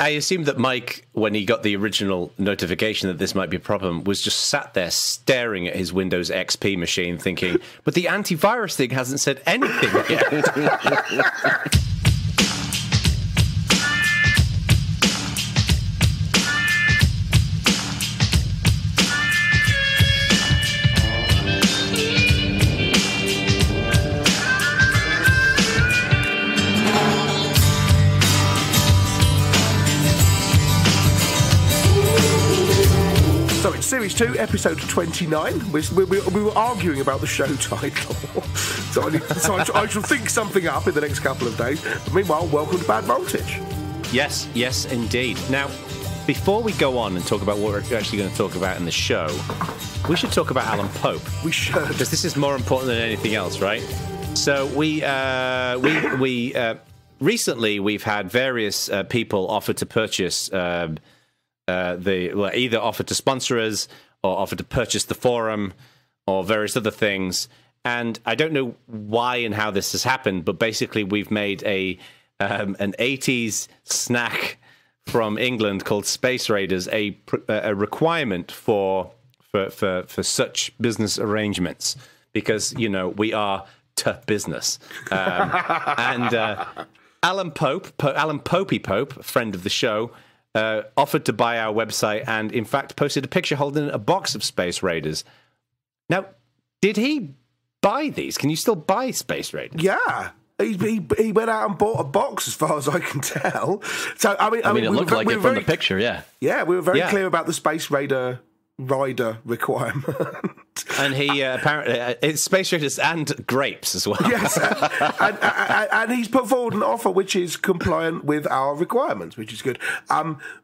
I assume that Mike, when he got the original notification that this might be a problem, was just sat there staring at his Windows XP machine thinking, but the antivirus thing hasn't said anything yet. So it's Series 2, Episode 29. We were arguing about the show title. so I shall think something up in the next couple of days. But meanwhile, welcome to Bad Voltage. Yes, indeed. Now, before we go on and talk about what we're actually going to talk about in the show, we should talk about Alan Pope. We should. Because this is more important than anything else, right? So we recently we've had various people offer to purchase either offered to sponsor us or offered to purchase the forum or various other things. And I don't know why and how this has happened, but basically we've made an 80s snack from England called Space Raiders a requirement for such business arrangements because, you know, we are tough business. And Alan Popey Pope, friend of the show, offered to buy our website and, in fact, posted a picture holding a box of Space Raiders. Now, did he buy these? Can you still buy Space Raiders? Yeah. He went out and bought a box, as far as I can tell. So I mean, it looked like it from the picture, yeah. Yeah, we were very clear about the Space Raider rider requirement. And he apparently it's Space Raiders and grapes as well. Yes, and he's put forward an offer which is compliant with our requirements, which is good.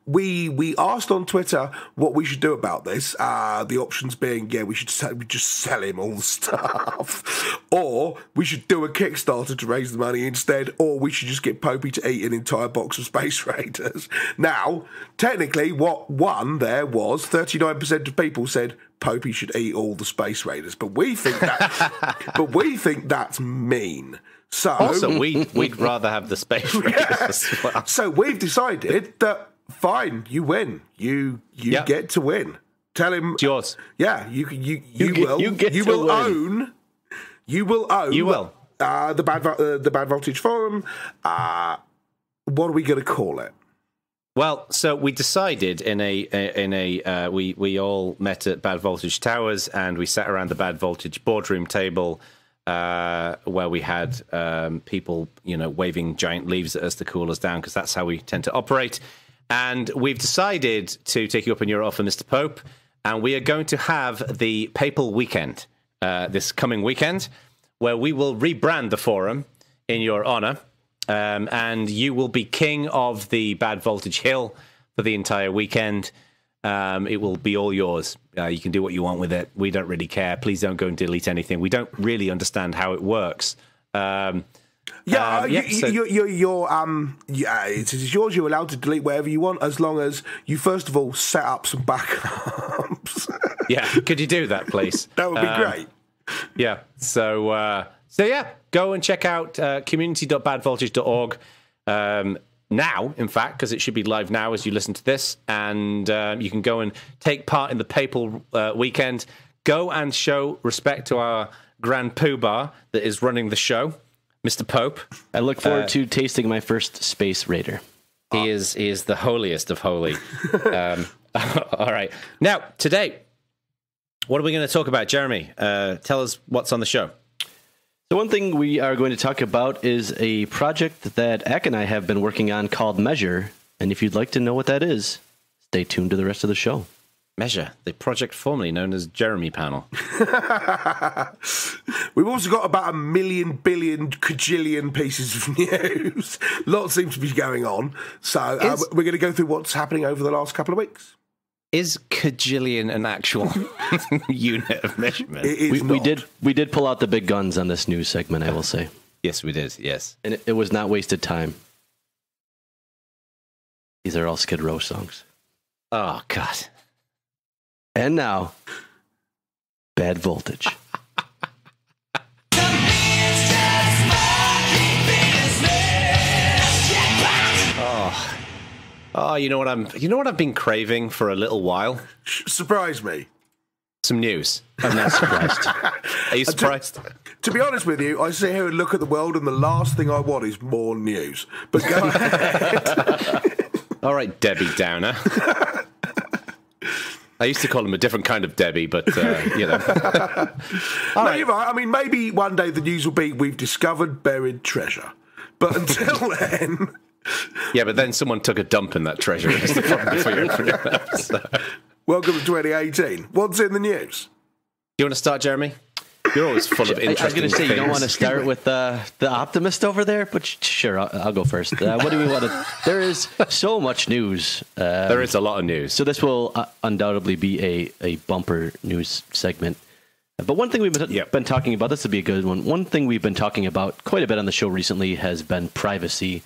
We asked on Twitter what we should do about this. The options being, we should just sell him all the stuff, or we should do a Kickstarter to raise the money instead, or we should just get Popey to eat an entire box of Space Raiders. Now, technically, what won there was 39% of people said Popey should eat all the Space Raiders, but we think that's mean. So also, we'd rather have the Space Raiders as well. So we've decided that fine, you win. You get to win. Tell him it's yours. Yeah, you will own the Bad Voltage forum. What are we going to call it? Well, so we decided we all met at Bad Voltage Towers and we sat around the Bad Voltage boardroom table where we had people, waving giant leaves at us to cool us down because that's how we tend to operate. And we've decided to take you up on your offer, Mr. Pope, and we are going to have the Papal Weekend this coming weekend where we will rebrand the forum in your honor. And you will be king of the Bad Voltage Hill for the entire weekend. It will be all yours. You can do what you want with it. We don't really care. Please don't go and delete anything. We don't really understand how it works. It's yours. You're allowed to delete whatever you want as long as you first of all set up some backups. Yeah, could you do that, please? That would be great. Yeah. So go and check out community.badvoltage.org now, in fact, because it should be live now as you listen to this. And you can go and take part in the Papal Weekend. Go and show respect to our Grand Poobah that is running the show, Mr. Pope. I look forward to tasting my first Space Raider. He is the holiest of holy. All right. Now, today, what are we going to talk about, Jeremy? Tell us what's on the show. So one thing we are going to talk about is a project that Ak and I have been working on called Measure. And if you'd like to know what that is, stay tuned to the rest of the show. Measure, the project formerly known as Jeremy Panel. We've also got about 1 million, billion, quadrillion pieces of news. Lots seems to be going on. So we're going to go through what's happening over the last couple of weeks. Is quadrillion an actual unit of measurement? We did pull out the big guns on this news segment, I will say. Yes, we did, yes. And it was not wasted time. These are all Skid Row songs. Oh, God. And now, Bad Voltage. Oh, you know what I've been craving for a little while? Surprise me. Some news. I'm not surprised. Are you surprised? To be honest with you, I sit here and look at the world, and the last thing I want is more news. But go ahead. All right, Debbie Downer. I used to call him a different kind of Debbie, but, you know. No, you're right. I mean, maybe one day the news will be, we've discovered buried treasure. But until then... Yeah, but then someone took a dump in that treasure. That's the problem before you're so. Welcome to 2018. What's in the news? You want to start, Jeremy? You're always full of interesting I was going to say, things. you don't want to start with the optimist over there, but sure, I'll go first. What do we want to... There is so much news. There is a lot of news. So this will undoubtedly be a bumper news segment. But one thing we've been talking about, this would be a good one. One thing we've been talking about quite a bit on the show recently has been privacy.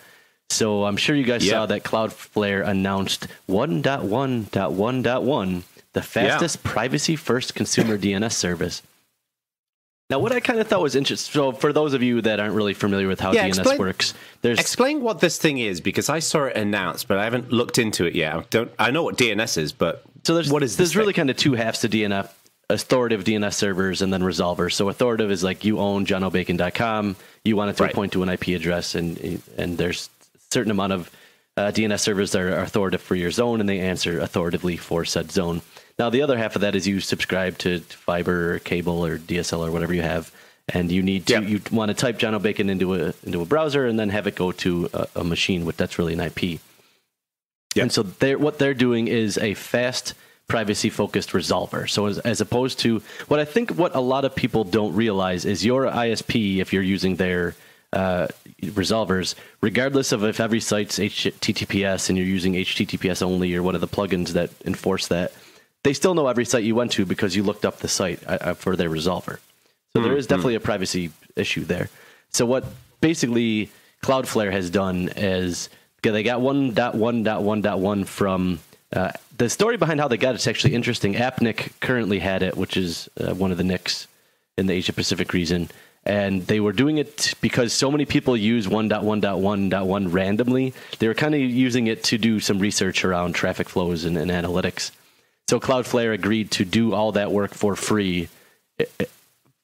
So I'm sure you guys saw that Cloudflare announced 1.1.1.1, the fastest privacy-first consumer DNS service. Now, what I kind of thought was interesting, so for those of you that aren't really familiar with how DNS works, explain what this thing is, because I saw it announced, but I haven't looked into it yet. I know what DNS is, but what is this There's really kind of two halves to DNS. Authoritative DNS servers and then resolvers. So authoritative is like you own JonoBacon.com, you want it to point to an IP address, and there's a certain amount of DNS servers that are authoritative for your zone, and they answer authoritatively for said zone. Now, the other half of that is you subscribe to fiber or cable or DSL or whatever you have, and you need to you want to type Jono Bacon into a browser and then have it go to a machine, which that's really an IP. Yep. And so what they're doing is a fast privacy-focused resolver. So as opposed to what a lot of people don't realize is your ISP, if you're using their resolvers, regardless of if every site's HTTPS and you're using HTTPS only or one of the plugins that enforce that, they still know every site you went to because you looked up the site for their resolver. So there is definitely a privacy issue there. So what basically Cloudflare has done is they got 1.1.1.1 from... the story behind how they got it's actually interesting. AppNIC currently had it, which is one of the NICs in the Asia Pacific region, and they were doing it because so many people use 1.1.1.1 randomly. They were kind of using it to do some research around traffic flows and analytics. So Cloudflare agreed to do all that work for free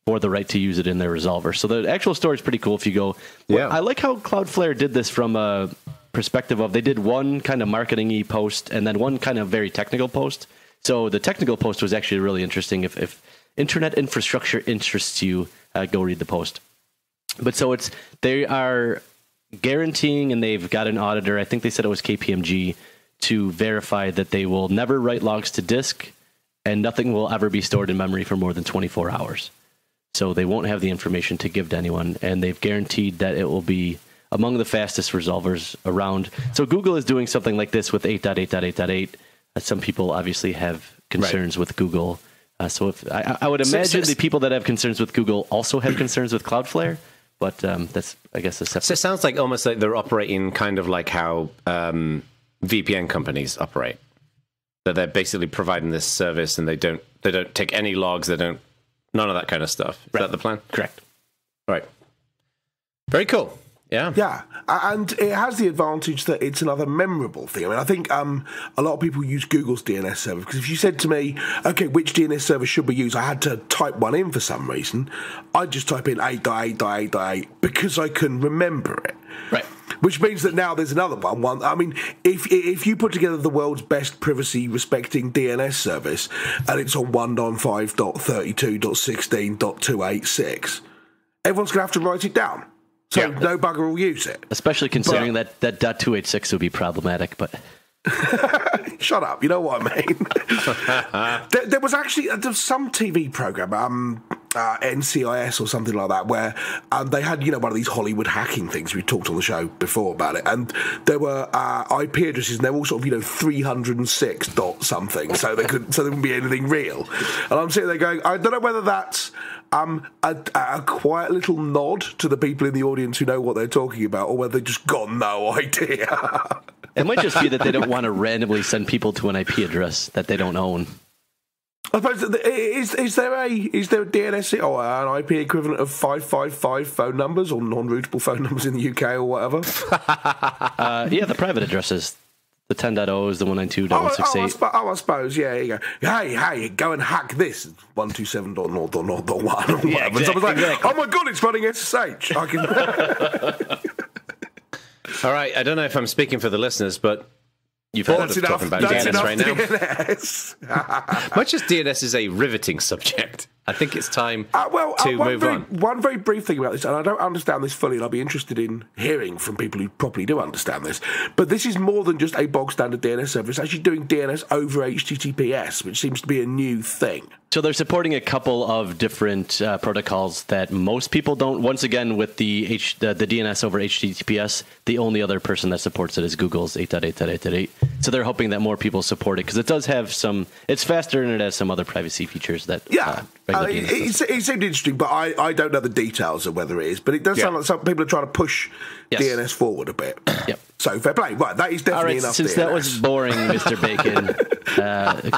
for the right to use it in their resolver. So the actual story is pretty cool if you go. Yeah. I like how Cloudflare did this from a perspective of they did one kind of marketing-y post and then one kind of very technical post. So the technical post was actually really interesting. If internet infrastructure interests you, go read the post. But so they are guaranteeing, and they've got an auditor, I think they said it was KPMG, to verify that they will never write logs to disk and nothing will ever be stored in memory for more than 24 hours. So they won't have the information to give to anyone, and they've guaranteed that it will be among the fastest resolvers around. So Google is doing something like this with 8.8.8.8. Some people obviously have concerns with Google. So if I would imagine the people that have concerns with Google also have concerns with Cloudflare, but that's, I guess, a separate... So it sounds like almost like they're operating kind of like how VPN companies operate. That they're basically providing this service and they don't take any logs, none of that kind of stuff. Is that the plan? Correct. Right. Very cool. Yeah. Yeah. And it has the advantage that it's another memorable thing. I mean, I think a lot of people use Google's DNS server because if you said to me, okay, which DNS server should we use? I had to type one in for some reason. I'd just type in 8.8.8.8 because I can remember it. Right. Which means that now there's another one. I mean, if you put together the world's best privacy-respecting DNS service and it's on 1.5.32.16.286, everyone's going to have to write it down. So no bugger will use it. Shut up, you know what I mean. there was actually some TV program, NCIS or something like that, where they had, one of these Hollywood hacking things. We talked on the show before about it, and there were IP addresses, and they were all sort of 306 dot something, so there wouldn't be anything real. And I'm sitting there going, I don't know whether that's a quiet little nod to the people in the audience who know what they're talking about, or whether they just got no idea. It might just be that they don't want to randomly send people to an IP address that they don't own. I suppose, is there a DNS or an IP equivalent of 555 phone numbers or non-routable phone numbers in the UK or whatever? Yeah, the private addresses. The 10.0s, the 192.168. I suppose, yeah. You go, hey, go and hack this 127.0.0.1. Yeah, exactly, so I was like, oh my god, it's running SSH. I can. All right, I don't know if I'm speaking for the listeners, but you've heard us talking about DNS right now. DNS. Much as DNS is a riveting subject, I think it's time to move on. One very brief thing about this, and I don't understand this fully, and I'll be interested in hearing from people who properly do understand this, but this is more than just a bog standard DNS server. It's actually doing DNS over HTTPS, which seems to be a new thing. So they're supporting a couple of different protocols that most people don't. Once again, with the DNS over HTTPS, the only other person that supports it is Google's 8.8.8.8. So they're hoping that more people support it because it does have some. It's faster and it has some other privacy features that. It seemed interesting, but I don't know the details of whether it is. But it does sound like some people are trying to push DNS forward a bit. Yep. So fair play. Right, that is definitely enough. Since DNS. that was boring, Mr. Bacon,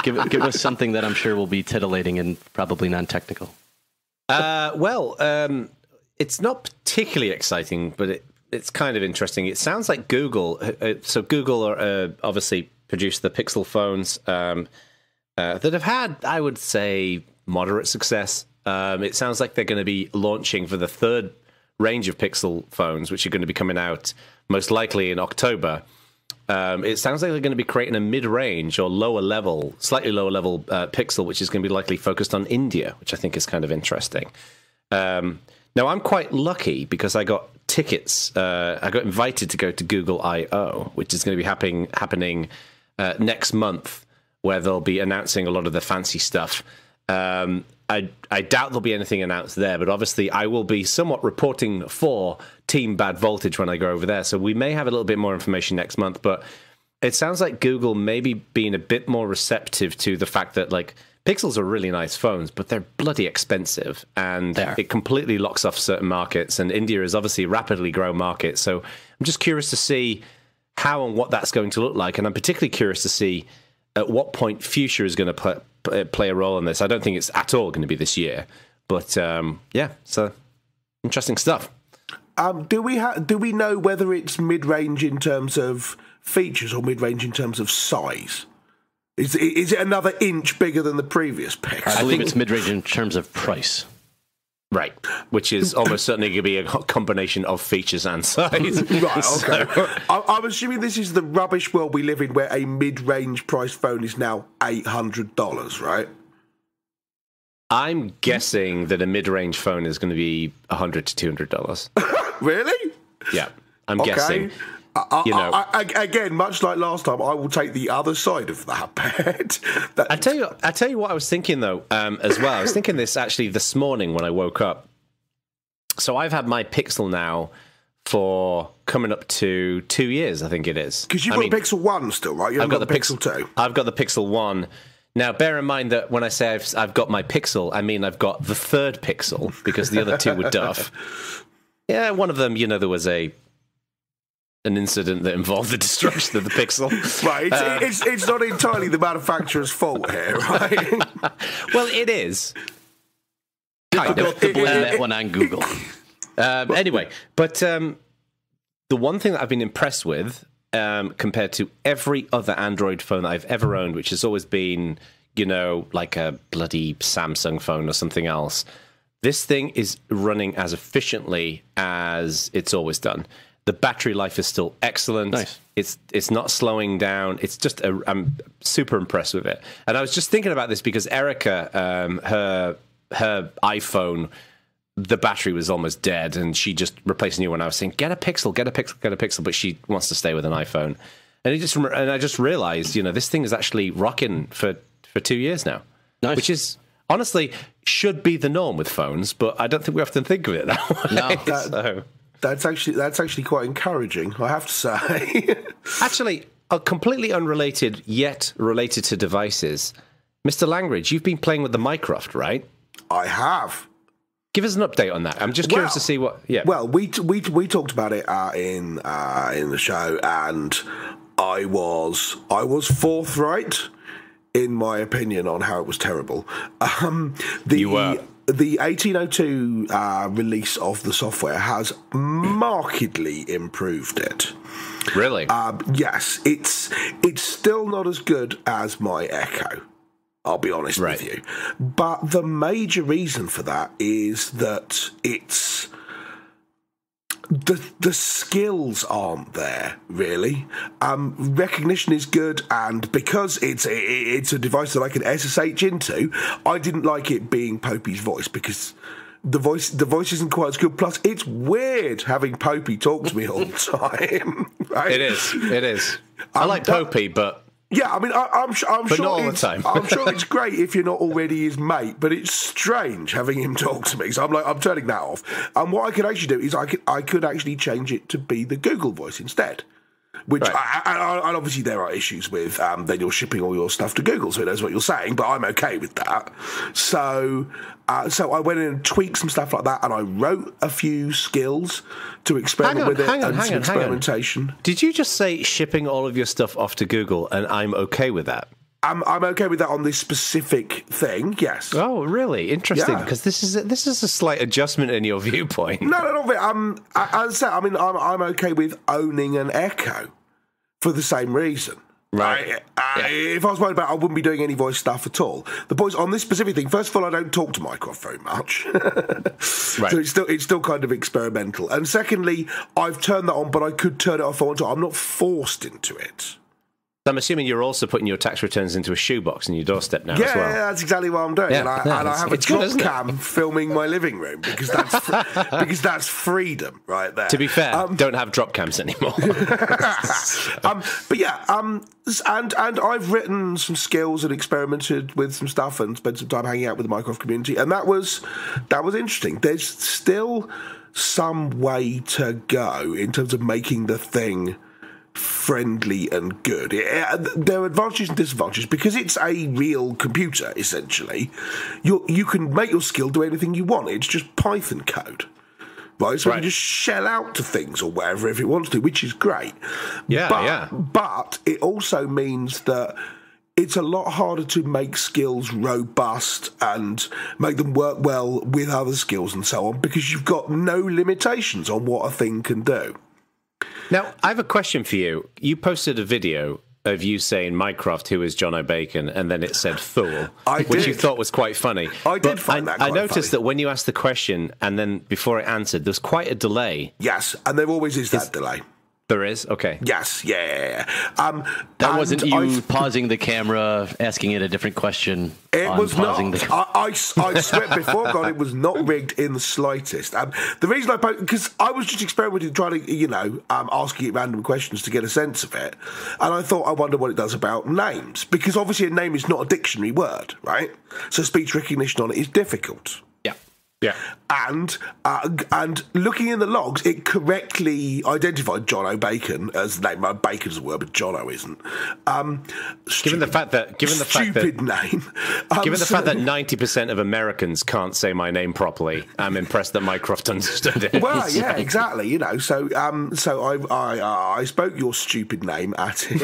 give us something that I'm sure will be titillating and probably non-technical. It's not particularly exciting, but it's kind of interesting. It sounds like Google. So Google are obviously produced the Pixel phones that have had, I would say, moderate success. It sounds like they're going to be launching for the third range of Pixel phones, which are going to be coming out most likely in October. It sounds like they're going to be creating a mid-range or slightly lower level Pixel, which is going to be likely focused on India, which I think is kind of interesting. Now, I'm quite lucky because I got tickets. I got invited to go to Google I.O., which is going to be happening next month, where they'll be announcing a lot of the fancy stuff. I doubt there'll be anything announced there, but obviously I will be somewhat reporting for Team Bad Voltage when I go over there. So we may have a little bit more information next month, but it sounds like Google may be being a bit more receptive to the fact that, like, Pixels are really nice phones, but they're bloody expensive, and it completely locks off certain markets, and India is obviously a rapidly growing market. So I'm just curious to see how and what that's going to look like, and I'm particularly curious to see at what point Fuchsia is going to play a role in this. I don't think it's at all going to be this year, but so interesting stuff. Do we know whether it's mid-range in terms of features or mid-range in terms of size? Is it another inch bigger than the previous Pix? I believe it's mid-range in terms of price. Right, which is almost certainly going to be a combination of features and size. Right, okay. I'm assuming this is the rubbish world we live in where a mid-range price phone is now $800, right? I'm guessing that a mid-range phone is going to be $100 to $200. Really? Yeah, I'm guessing. Again, much like last time, I will take the other side of that bet. I tell you what I was thinking though, as well. I was thinking this actually this morning when I woke up. So I've had my Pixel now for coming up to 2 years, I think it is. Because you've got the Pixel 1 still, right? I've got the Pixel 2. I've got the Pixel 1. Now, bear in mind that when I say I've got my Pixel, I mean I've got the third Pixel, because the other two were duff. Yeah, one of them, there was an incident that involved the destruction of the Pixel. Right, it's not entirely the manufacturer's fault here, right? Well, it is. Difficult to blame that one on Google. Anyway, but the one thing that I've been impressed with, compared to every other Android phone that I've ever owned, which has always been, like a bloody Samsung phone or something else, this thing is running as efficiently as it's always done. The battery life is still excellent. Nice. It's not slowing down. It's just I'm super impressed with it. And I was just thinking about this because Erica, her iPhone, the battery was almost dead, and she just replaced a new one. I was saying, get a Pixel, but she wants to stay with an iPhone. And I just realized, this thing is actually rocking for 2 years now. Nice. Which is honestly should be the norm with phones, but I don't think we often think of it that way. No. That's actually quite encouraging, I have to say. Actually, completely unrelated yet related to devices. Mr. Langridge, you've been playing with the Mycroft, right? I have. Give us an update on that. I'm just curious to see what. Yeah. Well, we talked about it in the show, and I was forthright in my opinion on how it was terrible. You were. The 1802 release of the software has markedly improved it. Really? Yes, it's still not as good as my Echo. I'll be honest with you. But the major reason for that is that it's the skills aren't there, really. Recognition is good, and because it's a device that I can SSH into, I didn't like it being Popey's voice, because the voice isn't quite as good. Plus, it's weird having Popey talk to me all the time. Right? It is. I like Popey, but... Yeah, I mean, I'm sure. But not all the time. I'm sure it's great if you're not already his mate, but it's strange having him talk to me. So I'm turning that off. And what I could actually do is I could actually change it to be the Google voice instead. Which, and obviously there are issues with then you're shipping all your stuff to Google, so it knows what you're saying, but I'm okay with that. So I went in and tweaked some stuff like that, and I wrote a few skills to experiment with it and some experimentation. Did you just say shipping all of your stuff off to Google, and I'm okay with that? I'm okay with that on this specific thing, yes. Oh, really? Interesting, because this is a slight adjustment in your viewpoint. No. As I said, I mean, I'm okay with owning an Echo for the same reason. Right. If I was worried about it, I wouldn't be doing any voice stuff at all. The boys on this specific thing, first of all, I don't talk to Mycroft very much. So it's still kind of experimental. And secondly, I've turned that on, but I could turn it off if I want to. I'm not forced into it. I'm assuming you're also putting your tax returns into a shoebox in your doorstep now as well. Yeah, that's exactly what I'm doing. And I have a drop cam filming my living room because that's freedom right there. To be fair, don't have drop cams anymore. But yeah, and I've written some skills and experimented with some stuff and spent some time hanging out with the Mycroft community, and that was interesting. There's still some way to go in terms of making the thing friendly and good. There are advantages and disadvantages because it's a real computer, essentially. You can make your skill do anything you want. It's just Python code. Right? So you can just shell out to things or whatever if it wants to, which is great. But it also means that it's a lot harder to make skills robust and make them work well with other skills and so on because you've got no limitations on what a thing can do. Now, I have a question for you. You posted a video of you saying Mycroft, who is Jono Bacon, and then it said fool, which you thought was quite funny. I did find that quite funny. I noticed that when you asked the question and then before it answered, there's quite a delay. Yes, and there always is that delay. There is? Okay. Yes, yeah. That wasn't you pausing the camera, asking it a different question. It was not. I swear before God, it was not rigged in the slightest. The reason because I was just experimenting, trying to, asking it random questions to get a sense of it. And I thought, I wonder what it does about names. Because obviously a name is not a dictionary word, right? So speech recognition on it is difficult. Yeah. And looking in the logs, it correctly identified Jono Bacon as the name. Bacon's a word, but Jono isn't. Given the fact that 90% of Americans can't say my name properly, I'm impressed that Mycroft understood it. Well, yeah, exactly. So I spoke your stupid name at it.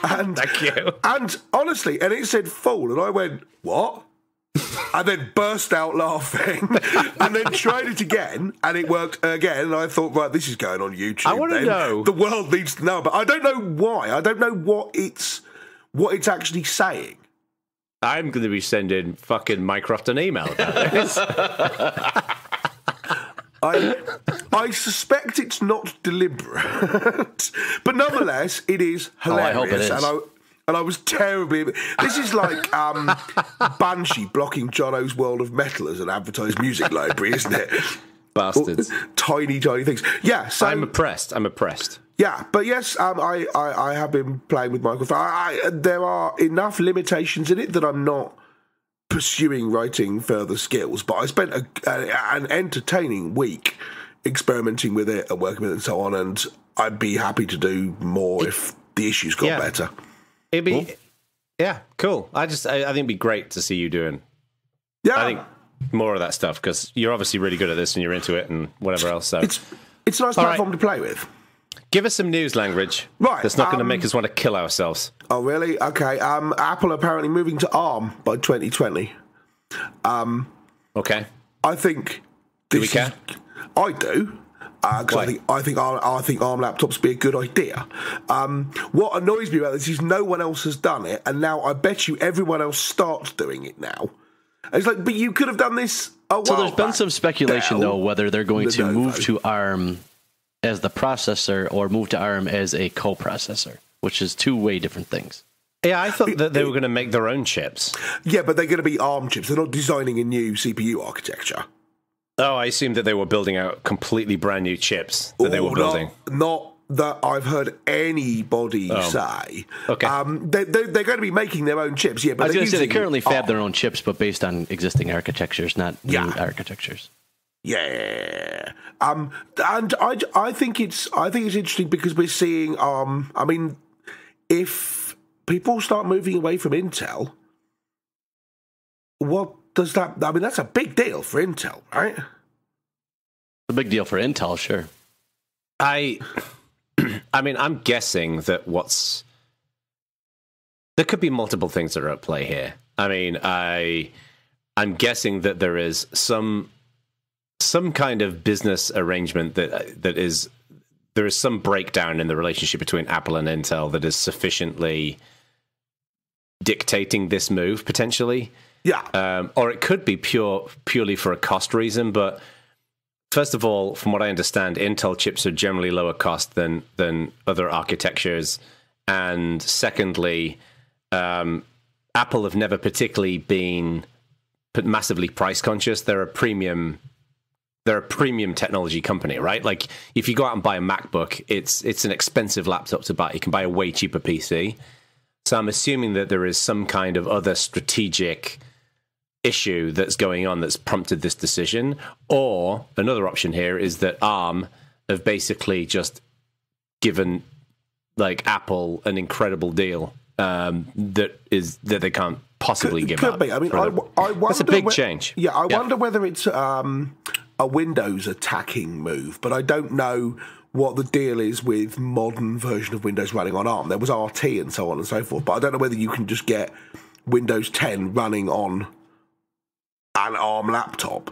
And, thank you. And honestly, and it said fool, and I went, what? And then burst out laughing and then tried it again and it worked again and I thought, right, this is going on YouTube. I want to know. The world needs to know, but I don't know why. I don't know what it's actually saying. I'm going to be sending fucking Mycroft an email about this. I suspect it's not deliberate, but nonetheless, it is hilarious. I hope it is. And I was terribly... This is like Banshee blocking Jono's World of Metal as an advertised music library, isn't it? Bastards. Tiny things. Yeah, so... I'm oppressed. Yeah, but yes, I have been playing with Mycroft. There are enough limitations in it that I'm not pursuing writing further skills, but I spent an entertaining week experimenting with it and working with it and so on, and I'd be happy to do more if the issues got better. It'd be, cool. I think it'd be great to see you doing. Yeah, I think more of that stuff because you're obviously really good at this and you're into it and whatever else. So it's a nice platform to play with. Give us some news, Langridge. Right, that's not going to make us want to kill ourselves. Oh, really? Okay. Apple apparently moving to ARM by 2020. Okay. I think. Do we care? I do. because I think ARM laptops be a good idea. What annoys me about this is no one else has done it, and now I bet you everyone else starts doing it now. And it's like, but you could have done this a while So there's been back. some speculation, though, whether they're going to move Lenovo. to ARM as the processor or move to ARM as a coprocessor, which is two way different things. Yeah, I thought that they were going to make their own chips. Yeah, but they're going to be ARM chips. They're not designing a new CPU architecture. Oh, I assumed that they were building out completely brand new chips that they were building. Not that I've heard anybody say. Okay. They're going to be making their own chips, yeah. But I was going to say they using currently fab ARM. their own chips, but based on existing architectures, not new architectures. Yeah. And I think it's interesting because we're seeing I mean, if people start moving away from Intel, what does that I mean, that's a big deal for Intel, right? A big deal for Intel, sure. I mean, I'm guessing that there could be multiple things that are at play here. I mean, I'm guessing that there is some kind of business arrangement there is some breakdown in the relationship between Apple and Intel that is sufficiently dictating this move potentially. Yeah. Or it could be purely for a cost reason, but first of all, from what I understand, Intel chips are generally lower cost than other architectures. And secondly, Apple have never particularly been massively price conscious. They're a premium technology company, right? Like if you go out and buy a MacBook, it's an expensive laptop to buy. You can buy a way cheaper PC. So I'm assuming that there is some kind of other strategic issue that's going on that's prompted this decision. Or another option here is that ARM have basically just given like Apple an incredible deal that they can't possibly give up. Could be. I mean, I wonder that's a big change. Yeah, I wonder whether it's a Windows attacking move, but I don't know what the deal is with modern version of Windows running on ARM. There was RT and so on and so forth, but I don't know whether you can just get Windows 10 running on an ARM laptop.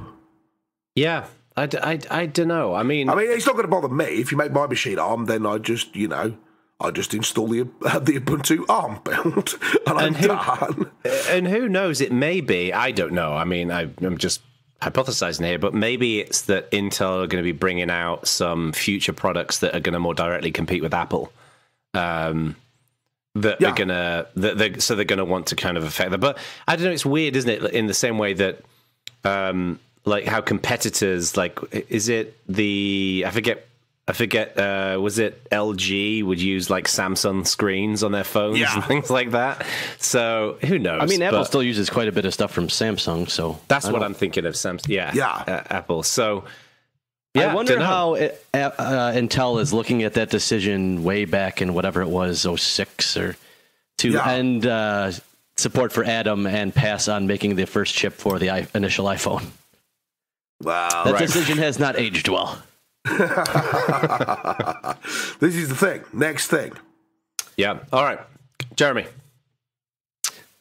Yeah, I don't know. I mean, it's not going to bother me. If you make my machine ARM, then I just install the Ubuntu ARM build and I'm done. And who knows? It may be. I don't know. I mean, I'm just hypothesizing here, but maybe it's that Intel are going to be bringing out some future products that are going to more directly compete with Apple. They're going to want to kind of affect that. But I don't know. It's weird, isn't it? In the same way that, like how competitors, like, is it I forget. Was it LG would use like Samsung screens on their phones and things like that? So who knows? I mean, Apple still uses quite a bit of stuff from Samsung, so that's what I'm thinking of. Samsung, Apple. So I wonder how Intel is looking at that decision way back in whatever it was, 06 or to end support for Atom and pass on making the first chip for the initial iPhone. Wow, that decision has not aged well. This is the thing. Next thing. Yeah. All right, Jeremy.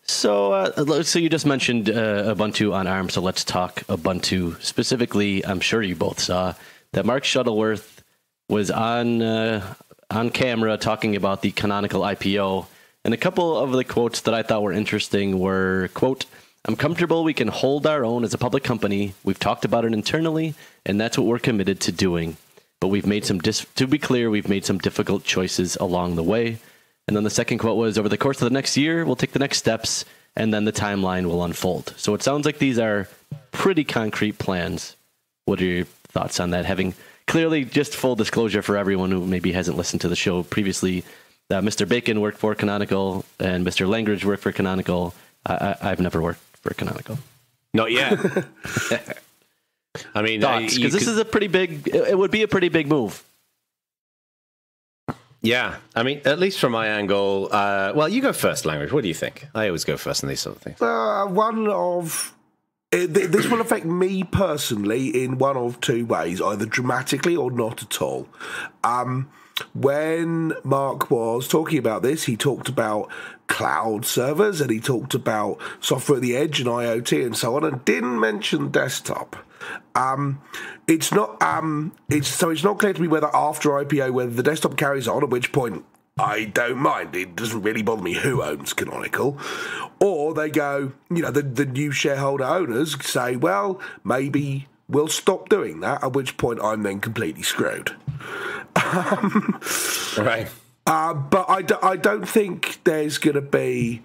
So you just mentioned Ubuntu on ARM, so let's talk Ubuntu specifically. I'm sure you both saw that Mark Shuttleworth was on camera talking about the Canonical IPO, and a couple of the quotes that I thought were interesting were, quote, "I'm comfortable we can hold our own as a public company. We've talked about it internally, and that's what we're committed to doing. But we've made to be clear, we've made some difficult choices along the way." And then the second quote was, "Over the course of the next year, we'll take the next steps, and then the timeline will unfold." So it sounds like these are pretty concrete plans. What are your thoughts on that? Having clearly, just full disclosure for everyone who maybe hasn't listened to the show previously, Mr. Bacon worked for Canonical, and Mr. Langridge worked for Canonical. I've never worked for Canonical. Not yet. I mean, because this is a pretty big. It would be a pretty big move. Yeah, I mean, at least from my angle. Well, you go first, Langridge. What do you think? I always go first on these sort of things. This will affect me personally in one of two ways, either dramatically or not at all. When Mark was talking about this, he talked about cloud servers and he talked about software at the edge and IoT and so on, and didn't mention desktop. It's not. It's not clear to me whether after IPO whether the desktop carries on, at which point I don't mind. It doesn't really bother me who owns Canonical, or they go, the new shareholder owners say, well, maybe we'll stop doing that. At which point I'm then completely screwed. Right. But I don't think there's going to be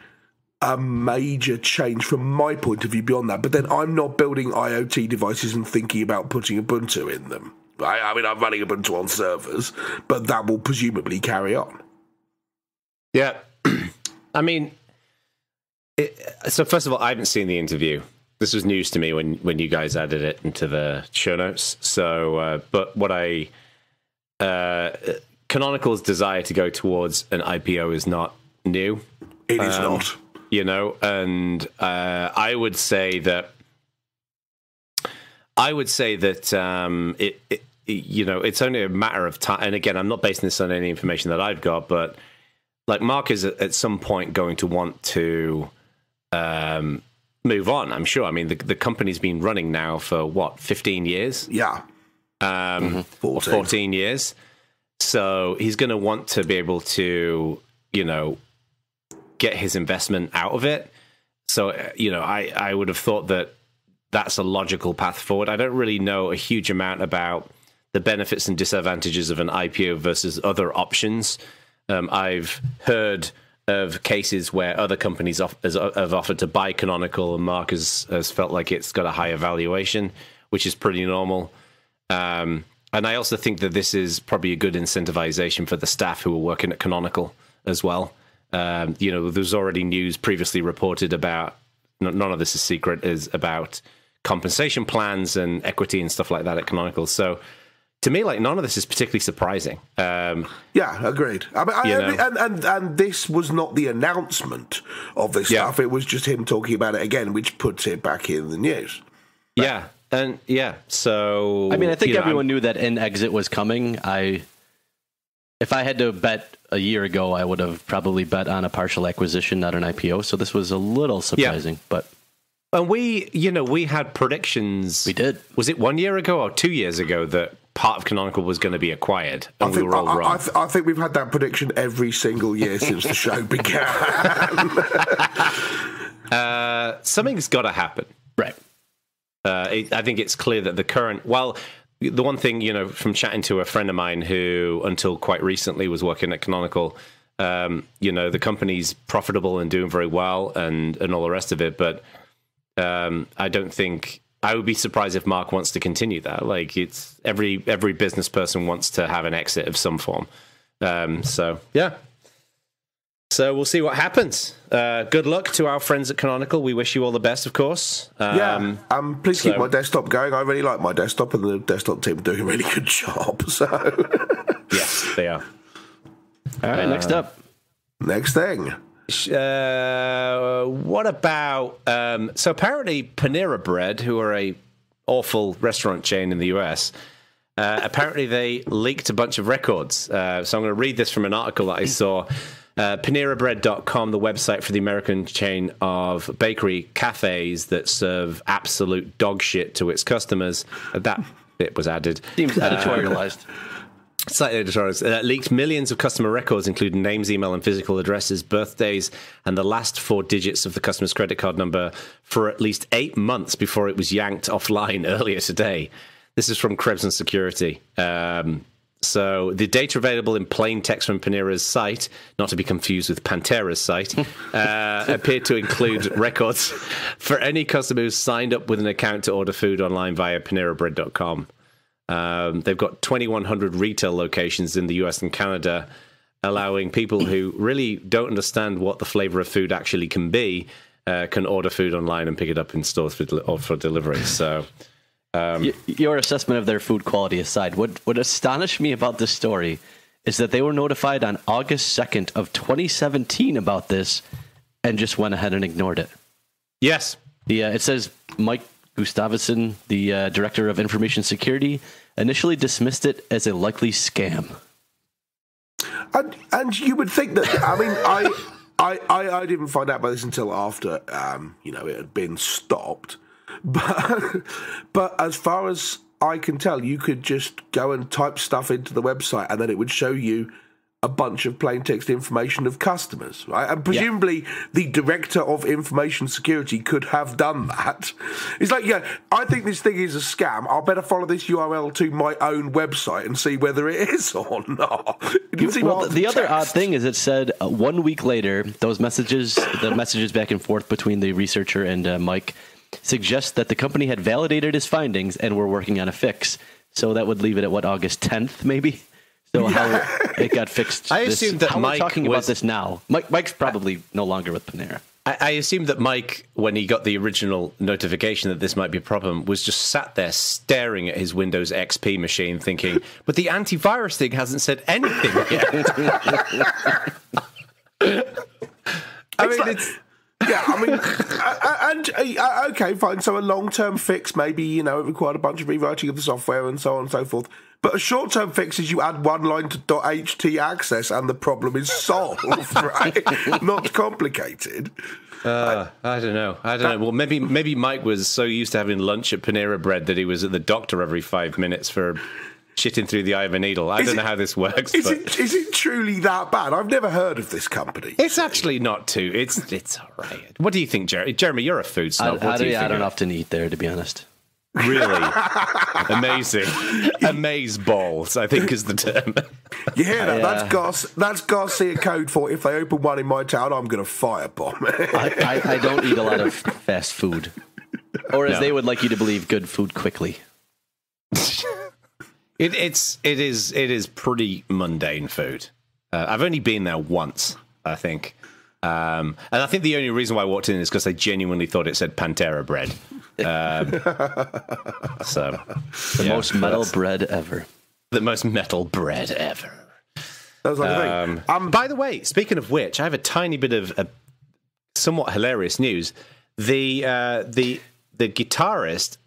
a major change from my point of view beyond that. But then I'm not building IoT devices and thinking about putting Ubuntu in them. I mean, I'm running Ubuntu on servers, but that will presumably carry on. Yeah. I mean, so first of all, I haven't seen the interview. This was news to me when you guys added it into the show notes. So, but what Canonical's desire to go towards an IPO is not new. It is not. And I would say that it's only a matter of time. And again, I'm not basing this on any information that I've got, but like Mark is at some point going to want to move on. I'm sure. I mean, the company's been running now for what, 15 years? Yeah, 14 years. So he's going to want to be able to, get his investment out of it. So, I would have thought that that's a logical path forward. I don't really know a huge amount about the benefits and disadvantages of an IPO versus other options. I've heard of cases where other companies have offered to buy Canonical, and Mark has felt like it's got a higher valuation, which is pretty normal. And I also think that this is probably a good incentivization for the staff who are working at Canonical as well. There's already news previously reported about, none of this is secret, is about compensation plans and equity and stuff like that at Canonical. So to me, like, none of this is particularly surprising. Yeah, agreed. And this was not the announcement of this stuff. It was just him talking about it again, which puts it back in the news. Yeah. And so I mean, I think everyone knew that an exit was coming. If I had to bet a year ago, I would have probably bet on a partial acquisition, not an IPO. So this was a little surprising, but. And we had predictions. We did. Was it 1 year ago or 2 years ago that part of Canonical was going to be acquired? And we were all wrong. I think we've had that prediction every single year since the show began. Something's got to happen. Right. I think it's clear that the one thing, from chatting to a friend of mine who, until quite recently, was working at Canonical, the company's profitable and doing very well and all the rest of it. But I don't think, I would be surprised if Mark wants to continue that. Like, it's every business person wants to have an exit of some form. So we'll see what happens. Good luck to our friends at Canonical. We wish you all the best, of course. Please keep my desktop going. I really like my desktop, and the desktop team are doing a really good job. So, yes, they are. All right, next up. Next thing. What about... so apparently PaneraBread, who are a awful restaurant chain in the US, apparently they leaked a bunch of records. So I'm going to read this from an article that I saw. PaneraBread.com, the website for the American chain of bakery cafes that serve absolute dog shit to its customers. That bit was added. Seems editorialized. Slightly editorialized. Leaked millions of customer records, including names, email, and physical addresses, birthdays, and the last 4 digits of the customer's credit card number for at least 8 months before it was yanked offline earlier today. This is from Krebs and Security. So the data available in plain text from Panera's site, not to be confused with Pantera's site, appeared to include records for any customer who signed up with an account to order food online via PaneraBread.com. They've got 2,100 retail locations in the US and Canada, allowing people who really don't understand what the flavor of food actually can be, can order food online and pick it up in stores for delivery. So... your assessment of their food quality aside, what astonished me about this story is that they were notified on August 2nd of 2017 about this and just went ahead and ignored it. Yes. It says Mike Gustavson, the director of information security, initially dismissed it as a likely scam. And you would think that, I mean, I didn't find out about this until after, it had been stopped. But as far as I can tell, you could just go and type stuff into the website and then it would show you a bunch of plain text information of customers, right? And presumably the director of information security could have done that. It's like, yeah, I think this thing is a scam. I'll better follow this URL to my own website and see whether it is or not. The other odd thing is it said 1 week later, the messages back and forth between the researcher and Mike suggest that the company had validated his findings and were working on a fix. So that would leave it at, August 10th, maybe? So how it got fixed. I assumed that Mike we're talking about this now. Mike's probably no longer with Panera. I assumed that Mike, when he got the original notification that this might be a problem, was just sat there staring at his Windows XP machine thinking, but the antivirus thing hasn't said anything yet. Okay, fine. So a long-term fix, maybe, it required a bunch of rewriting of the software and so on and so forth. But a short-term fix is you add one line to .ht access and the problem is solved, right? Not complicated. I don't know. Well, maybe Mike was so used to having lunch at PaneraBread that he was at the doctor every 5 minutes for shitting through the eye of a needle. I don't know how this works. Is it truly that bad? I've never heard of this company. It's actually not too. It's all right. What do you think, Jeremy? Jeremy, you're a food snob. I don't often eat there, to be honest. Really? Amazing. Amaze balls, I think is the term. You hear that? That's Garcia code for if they open one in my town, I'm going to firebomb it. I don't eat a lot of fast food. Or as they would like you to believe, good food quickly. It is pretty mundane food. I've only been there once, I think. And I think the only reason why I walked in is because I genuinely thought it said PaneraBread. The most metal bread ever. The most metal bread ever. That was like a thing. By the way, speaking of which, I have a tiny bit of somewhat hilarious news. The guitarist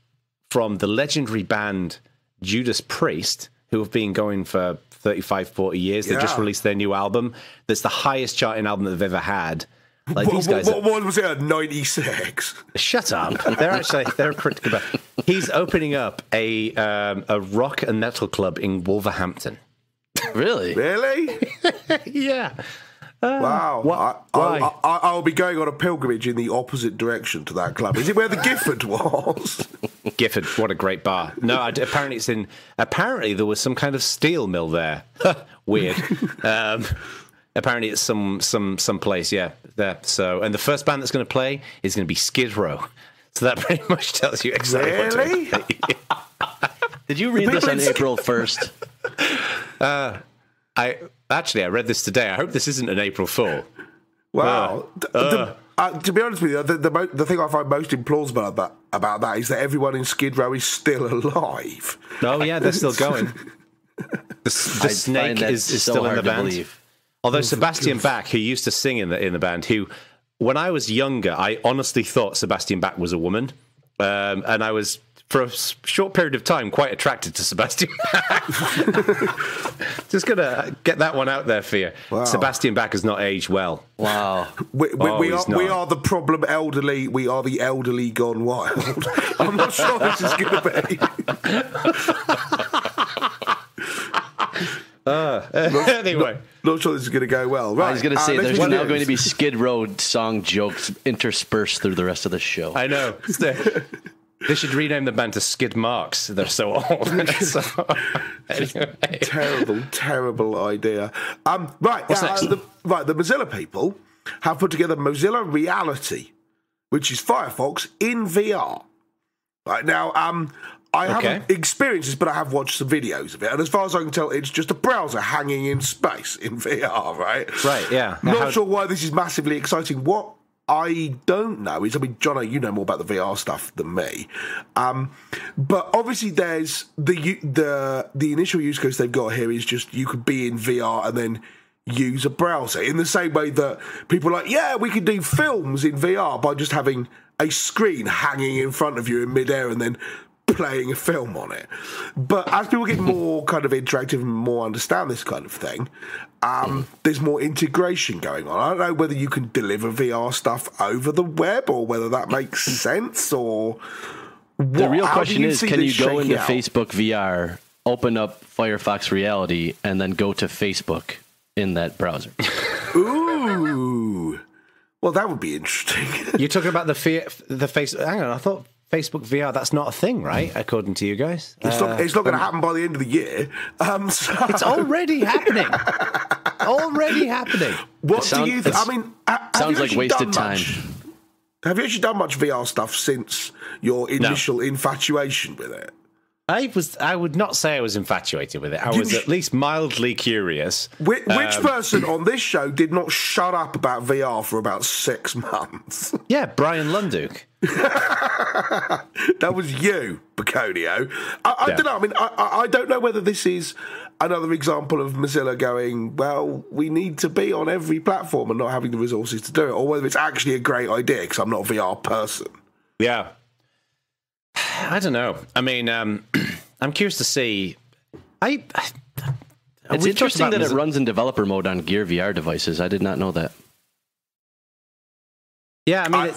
from the legendary band Judas Priest, who have been going for 35, 40 years, they just released their new album. That's the highest charting album that they've ever had. Like these guys. What was it? 96. Shut up. They're pretty good. He's opening up a rock and metal club in Wolverhampton. Really? Really? Yeah. Wow. Why? I'll be going on a pilgrimage in the opposite direction to that club. Is it where the Gifford was? Gifford, what a great bar. No, apparently there was some kind of steel mill there. Weird. Apparently it's some place, there. So, and the first band that's going to play is going to be Skid Row. So that pretty much tells you exactly what to expect. Did you read this on April 1st? I read this today. I hope this isn't an April Fool. Wow. To be honest with you, the thing I find most implausible about that is that everyone in Skid Row is still alive. Oh, yeah, they're still going. The snake is still in the band. Although Sebastian Bach, who used to sing in the band, who, when I was younger, I honestly thought Sebastian Bach was a woman. And I was, for a short period of time, quite attracted to Sebastian Bach. Just going to get that one out there for you. Wow. Sebastian Bach has not aged well. Wow. We are the problem elderly. We are the elderly gone wild. I'm not sure this is going to be. Anyway. Not sure this is going to go well. Right. I was going to say, there's now going to be Skid Row song jokes interspersed through the rest of the show. I know. They should rename the band to Skid Marks. They're so old. Anyway. Terrible idea. Right. The Mozilla people have put together Mozilla Reality, which is Firefox in VR. Right now, I haven't experienced this, but I have watched some videos of it. And as far as I can tell, it's just a browser hanging in space in VR, right? Right, yeah. Not sure why this is massively exciting. What I don't know is, Jono, you know more about the VR stuff than me. But obviously there's the initial use case they've got here is just you could be in VR and then use a browser in the same way that people are like, we could do films in VR by just having a screen hanging in front of you in midair and then playing a film on it. But as people get more kind of interactive and more understand this kind of thing, there's more integration going on. I don't know whether you can deliver VR stuff over the web or whether that makes sense or what. The real question is, can you go into out? Facebook VR, open up Firefox Reality, and then go to Facebook in that browser? Ooh. Well, that would be interesting. You're talking about the face. Hang on, I thought Facebook VR, that's not a thing, right? According to you guys. It's not going to happen by the end of the year. So. It's already happening. Already happening. What do you think? I mean, sounds like wasted time. Have you actually done much VR stuff since your initial infatuation with it? I would not say I was infatuated with it. I was at least mildly curious. Which person on this show did not shut up about VR for about 6 months? Yeah, Brian Lunduk. That was you, Baconio. I don't know. I mean, I don't know whether this is another example of Mozilla going, well, we need to be on every platform and not having the resources to do it, or whether it's actually a great idea because I'm not a VR person. Yeah. I don't know. I mean, I'm curious to see. It's interesting that it runs in developer mode on Gear VR devices. I did not know that. Yeah, I mean,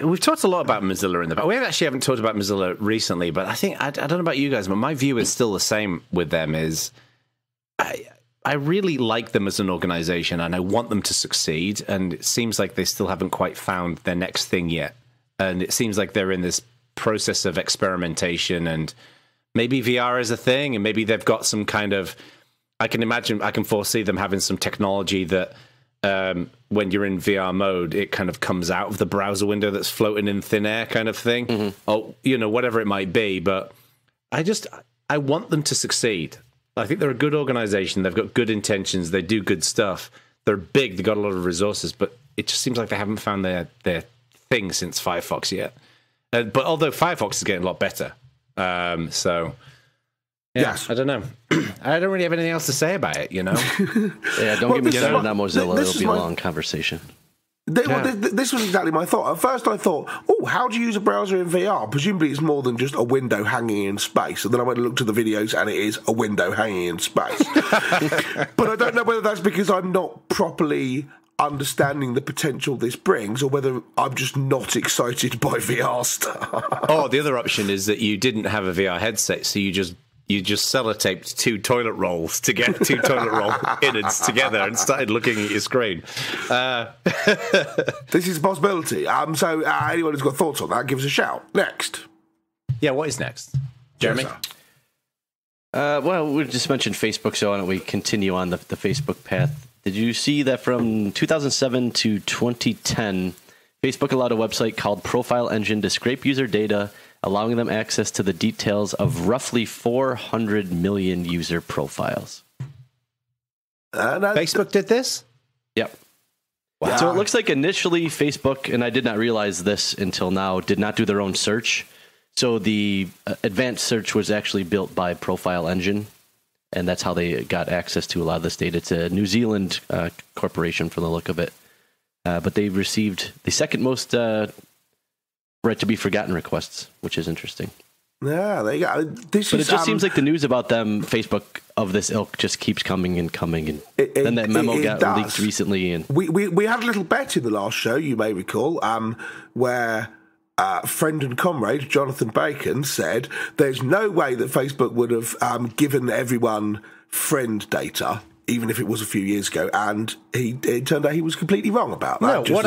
we've talked a lot about Mozilla in the past. We haven't talked about Mozilla recently, but I think I don't know about you guys, but my view is still the same with them. Is I really like them as an organization, and I want them to succeed. And it seems like they still haven't quite found their next thing yet. And it seems like they're in this process of experimentation, and maybe VR is a thing, and maybe they've got some kind of. I can foresee them having some technology that. When you're in VR mode, it kind of comes out of the browser window that's floating in thin air kind of thing. Mm-hmm. Oh, whatever it might be. But I want them to succeed. I think they're a good organization. They've got good intentions. They do good stuff. They're big. They've got a lot of resources, but it just seems like they haven't found their thing since Firefox yet. But although Firefox is getting a lot better. So... Yeah, yes. I don't know. I don't really have anything else to say about it, Yeah, don't get me started on Mozilla. It'll be a long conversation. This was exactly my thought. At first I thought, how do you use a browser in VR? Presumably it's more than just a window hanging in space. And then I went and looked at the videos and it is a window hanging in space. But I don't know whether that's because I'm not properly understanding the potential this brings, or whether I'm just not excited by VR stuff. Oh, the other option is that you didn't have a VR headset, so you just sellotaped 2 toilet rolls to get 2 toilet roll innards together and started looking at your screen. This is a possibility. So anyone who's got thoughts on that, give us a shout. Next. Yeah, what is next? Jeremy? Well, we just mentioned Facebook, so why don't we continue on the Facebook path. Did you see that from 2007 to 2010, Facebook allowed a website called Profile Engine to scrape user data, allowing them access to the details of roughly 400 million user profiles. Facebook did this? Yep. Wow. So it looks like initially Facebook, and I did not realize this until now, did not do their own search. So the advanced search was actually built by Profile Engine, and that's how they got access to a lot of this data. It's a New Zealand corporation from the look of it. But they received the second most right to be forgotten requests, which is interesting. Yeah, there you go. But it just seems like the news about them, Facebook of this ilk, just keeps coming and coming. And then that memo got leaked recently. And we had a little bet in the last show, you may recall, where friend and comrade Jonathan Bacon said there's no way that Facebook would have given everyone friend data, even if it was a few years ago, and it turned out he was completely wrong about that. What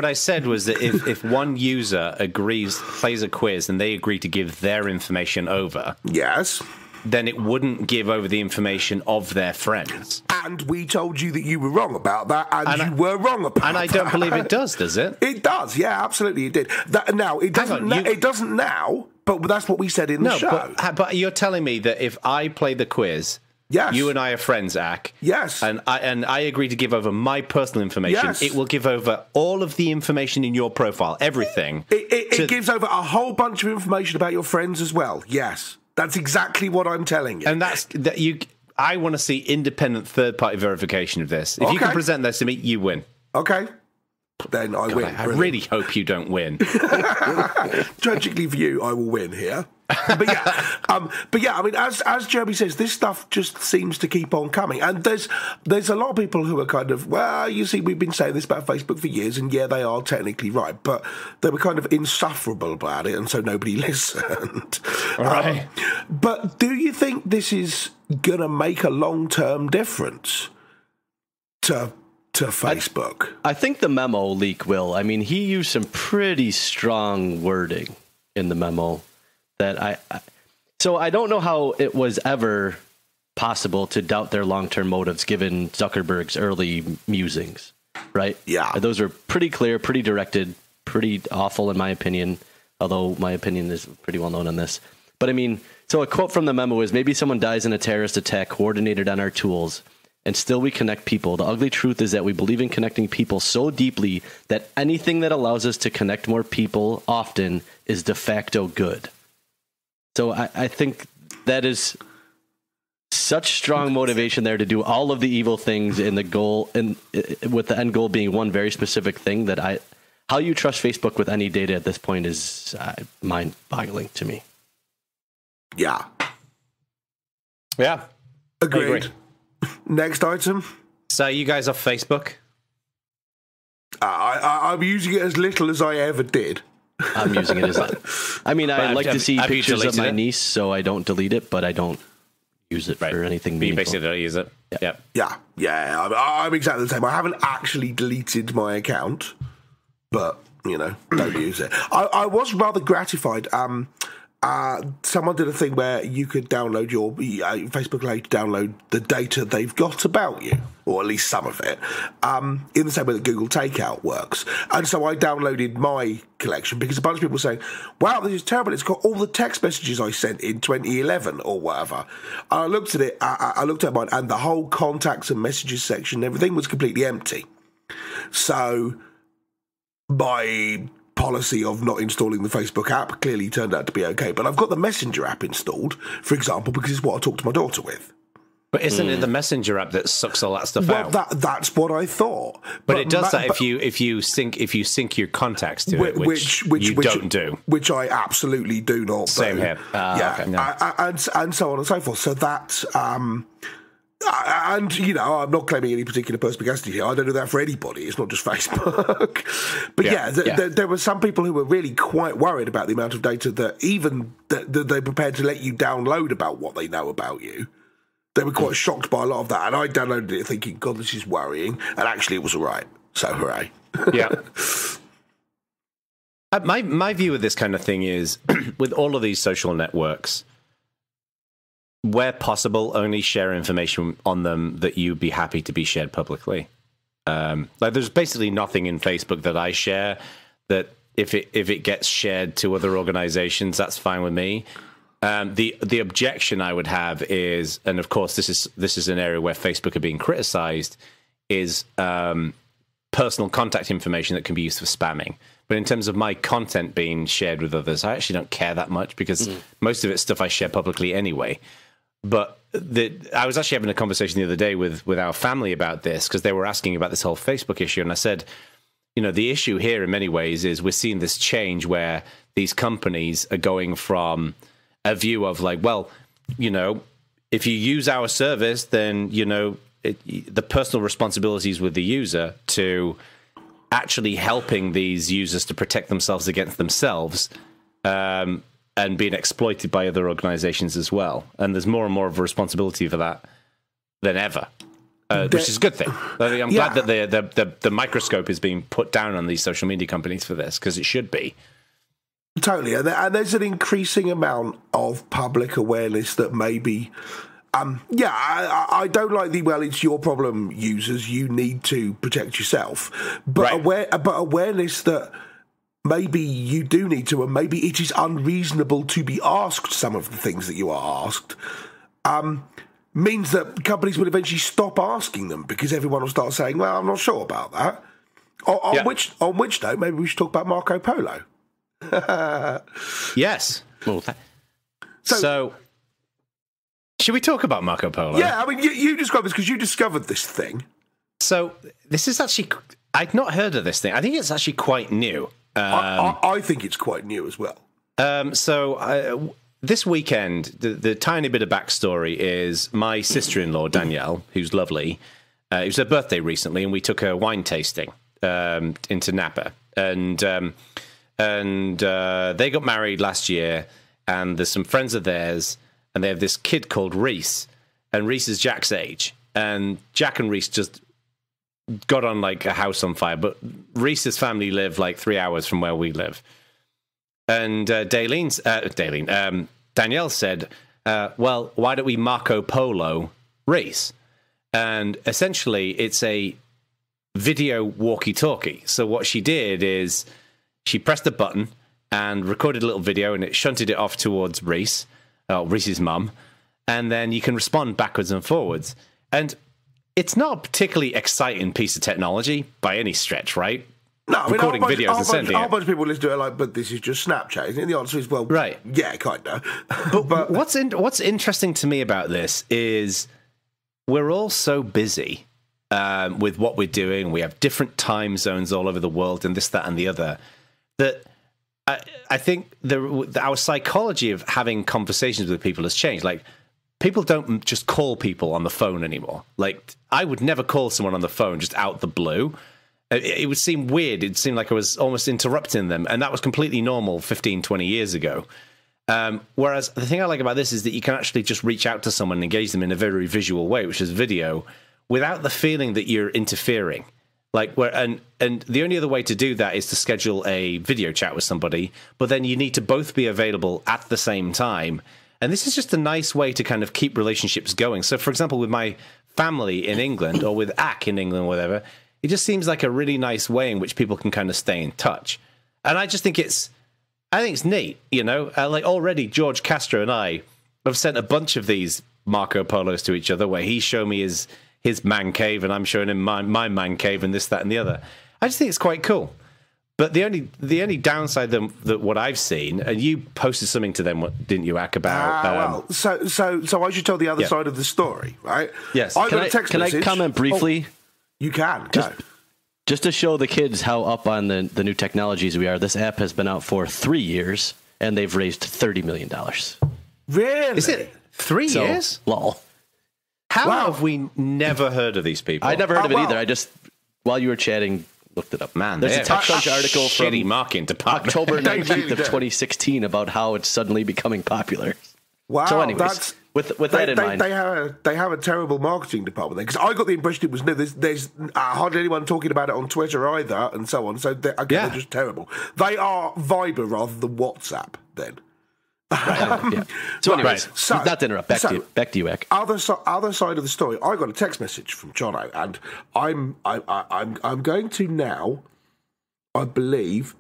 I said was that if one user plays a quiz, and they agree to give their information over, yes, then it wouldn't give over the information of their friends. And we told you that you were wrong about that, and you were wrong about that. And I don't believe it does it? It does, yeah, absolutely it did. Now, it doesn't it doesn't now, but that's what we said in the show. But you're telling me that if I play the quiz... Yes. You and I are friends, Ak. Yes. And I agree to give over my personal information. Yes. It will give over all of the information in your profile, everything. It gives over a whole bunch of information about your friends as well. Yes. That's exactly what I'm telling you. And I want to see independent third-party verification of this. If you can present this to me, you win. Okay. then I win. I really hope you don't win. Tragically for you, I will win here. But yeah, I mean, as Jeremy says, this stuff just seems to keep on coming, and there's a lot of people who are kind of, well, you see, we've been saying this about Facebook for years, and yeah, they are technically right, but they were kind of insufferable about it, and so nobody listened. Right. But do you think this is gonna make a long-term difference to Facebook? I think the memo leak will. I mean, he used some pretty strong wording in the memo that so I don't know how it was ever possible to doubt their long-term motives given Zuckerberg's early musings, right? Yeah. Those were pretty clear, pretty directed, pretty awful in my opinion, although my opinion is pretty well known on this. But I mean, so a quote from the memo is, maybe someone dies in a terrorist attack coordinated on our tools, and still we connect people. The ugly truth is that we believe in connecting people so deeply that anything that allows us to connect more people often is de facto good. So I think that is such strong motivation there to do all of the evil things in the goal, and with the end goal being one very specific thing, that how you trust Facebook with any data at this point is mind-boggling to me. Yeah. Yeah. Agreed. Next item. So you guys off Facebook? I'm using it as little as I ever did. I'm using it as I mean, I like to see pictures of my niece, so I don't delete it, but I don't use it for anything meaningful. You basically don't use it. Yeah. I'm exactly the same. I haven't actually deleted my account, but, don't use it. I was rather gratified. Someone did a thing where you could download your Facebook allowed you to download the data they've got about you, or at least some of it, in the same way that Google Takeout works. And so I downloaded my collection because a bunch of people were saying, wow, this is terrible. It's got all the text messages I sent in 2011 or whatever. And I looked at it, I looked at mine, and the whole contacts and messages section, everything was completely empty. So my policy of not installing the Facebook app clearly turned out to be okay. But I've got the Messenger app installed, for example, because it's what I talk to my daughter with. But isn't it the Messenger app that sucks all that stuff out? That's what I thought. But it does that if you sync your contacts to it, which you don't do. Which I absolutely do not do. Same here. Okay, no. And so on and so forth. So that and I'm not claiming any particular perspicacity here. I don't do that for anybody. It's not just Facebook. But there were some people who were really quite worried about the amount of data that even that they're prepared to let you download about what they know about you. They were quite shocked by a lot of that, and I downloaded it thinking, God, this is worrying, and actually it was all right. So hooray! Yeah. My view of this kind of thing is, with all of these social networks, where possible, only share information on them that you'd be happy to be shared publicly. There's basically nothing in Facebook that I share that if it gets shared to other organizations, that's fine with me. The objection I would have is, and of course this is an area where Facebook are being criticized, is personal contact information that can be used for spamming. But in terms of my content being shared with others, I actually don't care that much because most of it's stuff I share publicly anyway. But I was actually having a conversation the other day with our family about this because they were asking about this whole Facebook issue. And I said, the issue here in many ways is we're seeing this change where these companies are going from a view of like, well, if you use our service, then, the personal responsibilities with the user to actually helping these users to protect themselves against themselves, and being exploited by other organizations as well. And there's more and more of a responsibility for that than ever, which is a good thing. I'm glad that the microscope is being put down on these social media companies for this, because it should be. Totally. And there's an increasing amount of public awareness that maybe... I don't like it's your problem, users. You need to protect yourself. But awareness that maybe you do need to, and maybe it is unreasonable to be asked some of the things that you are asked, means that companies will eventually stop asking them because everyone will start saying, well, I'm not sure about that. On which note, maybe we should talk about MarcoPolo. Yes. So, should we talk about MarcoPolo? Yeah, I mean, you describe this because you discovered this thing. So, this is actually I'd not heard of this thing. I think it's actually quite new. I think it's quite new as well. This weekend, the tiny bit of backstory is my sister-in-law, Danielle, who's lovely. It was her birthday recently, and we took her wine tasting into Napa. And they got married last year, and there's some friends of theirs, and they have this kid called Reese. And Reese is Jack's age. And Jack and Reese just got on like a house on fire. But Reese's family live like 3 hours from where we live. And Danielle said, well, why don't we MarcoPolo Reese? And essentially, it's a video walkie-talkie. So what she did is she pressed a button and recorded a little video, and it shunted it off towards Reese's mum. And then you can respond backwards and forwards. And it's not a particularly exciting piece of technology by any stretch, right? No, recording videos and sending it. A whole bunch of people listen to it like, but this is just Snapchat, isn't it? The answer is, well, right. Yeah, kind of. But what's interesting to me about this is we're all so busy with what we're doing. We have different time zones all over the world and this, that, and the other, that I think our psychology of having conversations with people has changed. Like, people don't just call people on the phone anymore. Like, I would never call someone on the phone just out the blue. It would seem weird. It seemed like I was almost interrupting them. And that was completely normal 15, 20 years ago. Whereas the thing I like about this is that you can actually just reach out to someone and engage them in a very visual way, which is video, without the feeling that you're interfering. Like, and the only other way to do that is to schedule a video chat with somebody, but then you need to both be available at the same time. And this is just a nice way to kind of keep relationships going. So, for example, with my family in England or with AC in England or whatever, it just seems like a really nice way in which people can kind of stay in touch. And I just think it's neat, you know? Like, already George Castro and I have sent a bunch of these Marco Polos to each other where he's shown me his man cave and I'm showing him my man cave and this, that, and the other. I just think it's quite cool. But the only downside that what I've seen, and you posted something to them, didn't you, Ak, about... So I should tell the other side of the story, right? Yes. I got a text message. Can I comment briefly? Oh, you can. Just to show the kids how up on the new technologies we are, this app has been out for 3 years, and they've raised $30 million. Really? Is it 3 years? Lol. How have we never heard of these people? I never heard of it either. I just, while you were chatting, looked it up. Man, there's a TechCrunch article from marketing department. October 19th of 2016 about how it's suddenly becoming popular. Wow, so anyways, with that in mind, they have a terrible marketing department there, because I got the impression it was new. There's hardly anyone talking about it on Twitter either, and so on. So they're just terrible. They are Viber rather than WhatsApp. Then. Right, yeah. So anyways, not to interrupt. Back to you, Ek. Other side of the story. I got a text message from Jono, and I'm going to now. I believe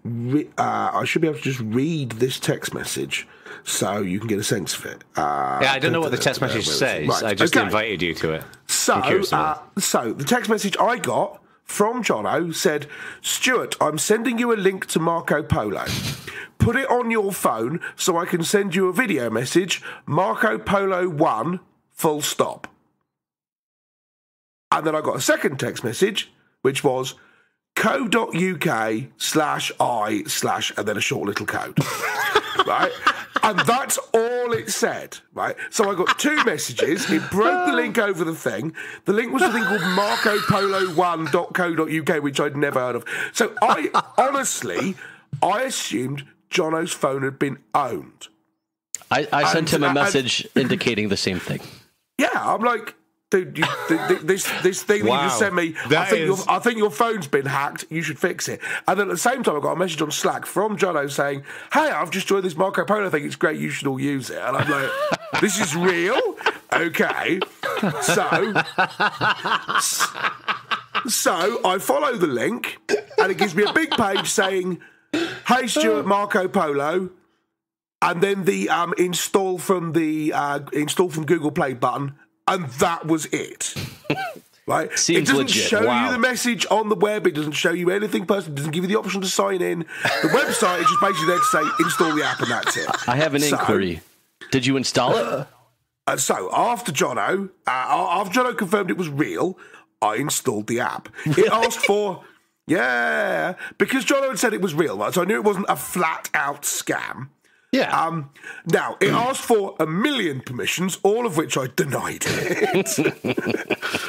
I should be able to just read this text message so you can get a sense of it. I don't know what the text message says. Right. I just invited you to it. So the text message I got from Jono said, Stuart, I'm sending you a link to MarcoPolo. Put it on your phone so I can send you a video message, MarcoPolo 1, full stop. And then I got a second text message, which was co.uk/I/ and then a short little code. Right? And that's all it said, right? So I got two messages. It broke the link over the thing. The link was something called MarcoPolo1.co.uk, which I'd never heard of. So I assumed Jono's phone had been owned. I sent him a message indicating the same thing. Yeah, I'm like, dude, this thing that you just sent me, I think your phone's been hacked, you should fix it. And then at the same time, I got a message on Slack from Jono saying, hey, I've just joined this Marco Polo thing, it's great, you should all use it. And I'm like, this is real? Okay. So I follow the link, and it gives me a big page saying, hey, Stuart, Marco Polo, and then the install from Google Play button, and that was it. Right? Seems it doesn't legit. show you the message on the web. It doesn't show you anything personal. It doesn't give you the option to sign in. The website is just basically there to say install the app, and that's it. I have an inquiry. Did you install it? So after Jono confirmed it was real, I installed the app. It asked for Yeah, because Jono had said it was real, right? So I knew it wasn't a flat-out scam. Yeah. Now, it asked for 1 million permissions, all of which I denied it.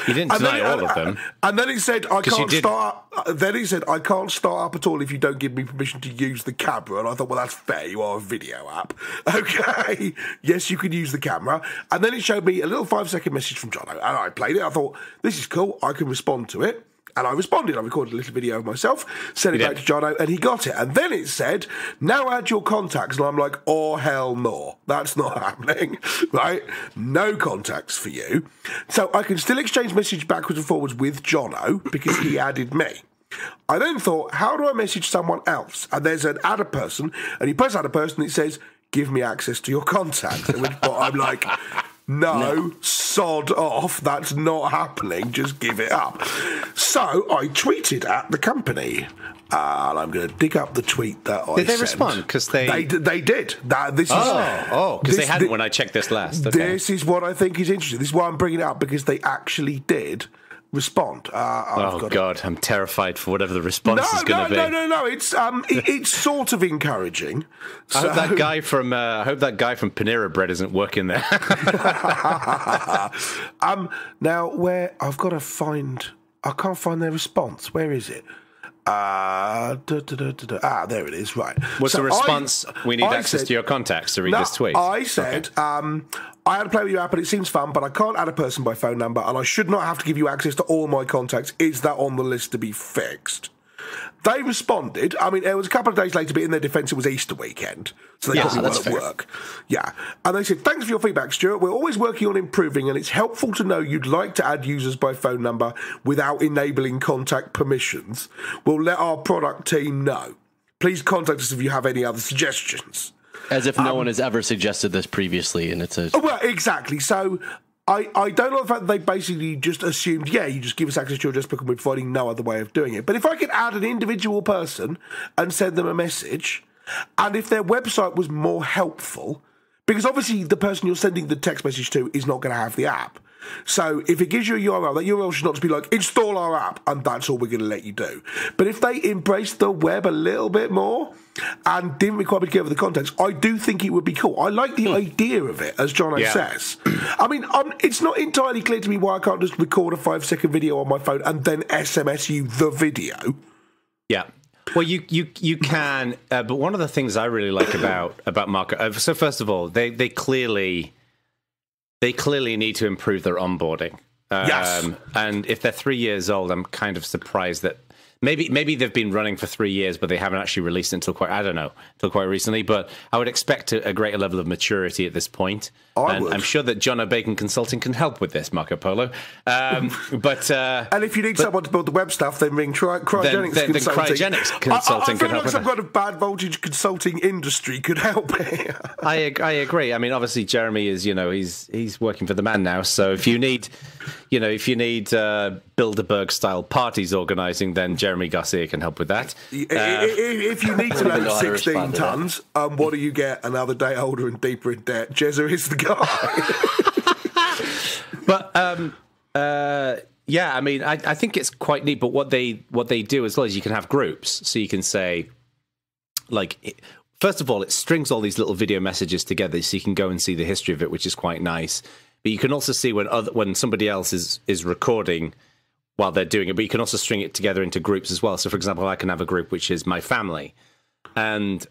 You didn't deny all of them. And then it said, I can't start up. Then it said, I can't start up at all if you don't give me permission to use the camera. And I thought, well, that's fair. You are a video app. Okay. Yes, you can use the camera. And then it showed me a little 5-second message from Jono. And I played it. I thought, this is cool. I can respond to it. And I responded. I recorded a little video of myself, sent it back to Jono, and he got it. And then it said, now add your contacts. And I'm like, oh, hell no. That's not happening, right? No contacts for you. So I can still exchange messages backwards and forwards with Jono because he added me. I then thought, how do I message someone else? And there's an add a person, and you press add a person, it says, give me access to your contacts. And I'm like... No, sod off. That's not happening. Just give it up. So I tweeted at the company. And I'm going to dig up the tweet that I sent. Did they respond? Because they did. Because they hadn't when I checked this last. Okay. This is what I think is interesting. This is why I'm bringing it up, because they actually did respond. God, I'm terrified for whatever the response is going to be. No. It's sort of encouraging. I hope that guy from PaneraBread isn't working there. Now, where I've got to find, I can't find their response. Where is it? There it is. Right. What's the response? We need access to your contacts to read this tweet. I said, I had to play with your app, and it seems fun, but I can't add a person by phone number, and I should not have to give you access to all my contacts. Is that on the list to be fixed? They responded. I mean, it was a couple of days later, but in their defence, it was Easter weekend, so they probably weren't at work. Yeah, and they said, thanks for your feedback, Stuart. We're always working on improving, and it's helpful to know you'd like to add users by phone number without enabling contact permissions. We'll let our product team know. Please contact us if you have any other suggestions. As if no one has ever suggested this previously, and it's a... Well, exactly. So... I don't know the fact that they basically just assumed, you just give us access to your address book and we're providing no other way of doing it. But if I could add an individual person and send them a message, and if their website was more helpful, because obviously the person you're sending the text message to is not going to have the app. So if it gives you a URL, that URL should not just be like, install our app, and that's all we're going to let you do. But if they embraced the web a little bit more and didn't require me to give the context, I do think it would be cool. I like the idea of it, as Jono says. I mean, it's not entirely clear to me why I can't just record a 5-second video on my phone and then SMS you the video. Yeah. Well, you can, but one of the things I really like about Marco, so first of all, they clearly need to improve their onboarding. Yes. And if they're 3 years old, I'm kind of surprised that maybe they've been running for 3 years, but they haven't actually released it until quite recently. But I would expect a greater level of maturity at this point. I'm sure that Jono Bacon Consulting can help with this, MarcoPolo. And if you need someone to build the web stuff, then ring Cryogenics Consulting. Cryogenics Consulting I feel can help like some kind of bad voltage consulting industry could help here. I agree. I mean, obviously Jeremy is, he's working for the man now. So if you need Bilderberg style parties organising, then Jeremy Garcia can help with that. If you need to load 16 tons, what do you get? Another day older and deeper in debt. Jezza is the guy. But I mean, I think it's quite neat. But what they do as well is you can have groups, so you can say, like, first of all, it strings all these little video messages together, so you can go and see the history of it, which is quite nice. But you can also see when somebody else is recording while they're doing it, but you can also string it together into groups as well. So, for example, I can have a group which is my family, and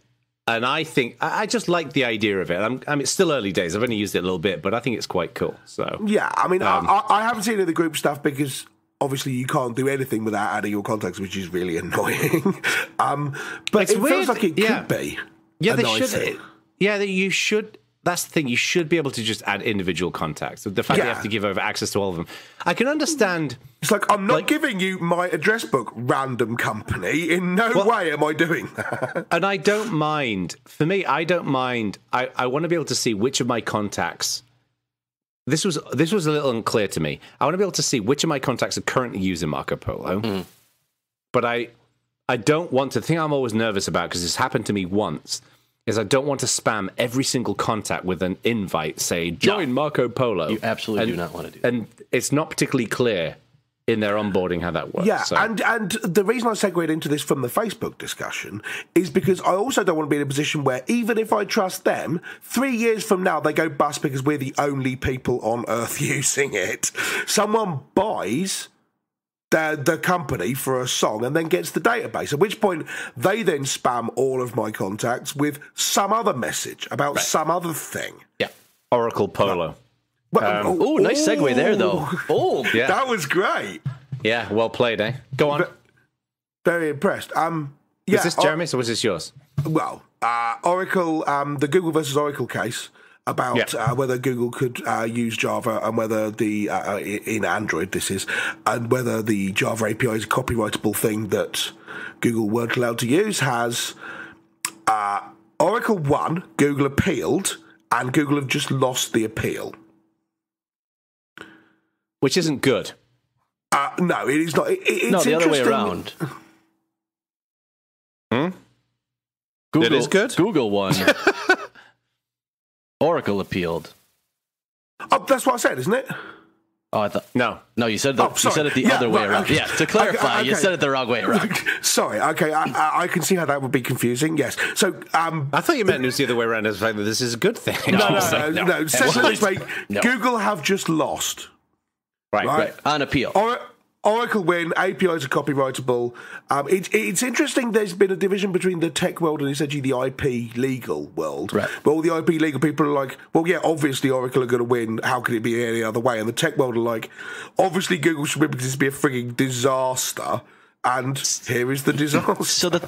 I think I just like the idea of it. I mean, it's still early days. I've only used it a little bit, but I think it's quite cool. So yeah, I mean, I haven't seen any of the group stuff because obviously you can't do anything without adding your contacts, which is really annoying. But it feels like it could be. Yeah, they should. Yeah, you should. That's the thing. You should be able to just add individual contacts. The fact that you have to give over access to all of them, I can understand. It's like, I'm not giving you my address book, random company. In no way am I doing that. And I don't mind. For me, I don't mind. I want to be able to see which of my contacts. This was a little unclear to me. I want to be able to see which of my contacts are currently using MarcoPolo. But I don't want to. The thing I'm always nervous about, because this happened to me once, is I don't want to spam every single contact with an invite, say, join MarcoPolo. You absolutely do not want to do that. And it's not particularly clear in their onboarding how that works. Yeah, so. and the reason I segued into this from the Facebook discussion is because I also don't want to be in a position where even if I trust them, 3 years from now they go bust because we're the only people on Earth using it. Someone buys the company for a song and then gets the database, at which point they then spam all of my contacts with some other message about some other thing. Yeah, Oracle Polo. Oh, nice segue there, though. Oh, yeah. That was great. Yeah, well played, eh? Go on. Very impressed. Was this Jeremy's or was this yours? Well, Oracle, the Google versus Oracle case about whether Google could use Java and whether in Android this is, and whether the Java API is a copyrightable thing that Google weren't allowed to use, has Oracle won, Google appealed, and Google have just lost the appeal. Which isn't good. No, it is not. It's the other way around. Google, it is good? Google won. Oracle appealed. Oh, that's what I said, isn't it? Oh, I thought no. You said you said it the other way around. Okay. Yeah, to clarify, Okay. you said it the wrong way around. Sorry. Okay, I can see how that would be confusing. Yes. So, I thought you meant it was the other way around. As fact that this is a good thing. No. Said this way, No. Google have just lost. Right. On appeal. Oracle win, APIs are copyrightable. It's interesting there's been a division between the tech world and essentially the IP legal world. Right. But all the IP legal people are like, well, yeah, obviously Oracle are going to win. How could it be any other way? And the tech world are like, obviously Google should win because this would be a frigging disaster. And here is the disaster. So the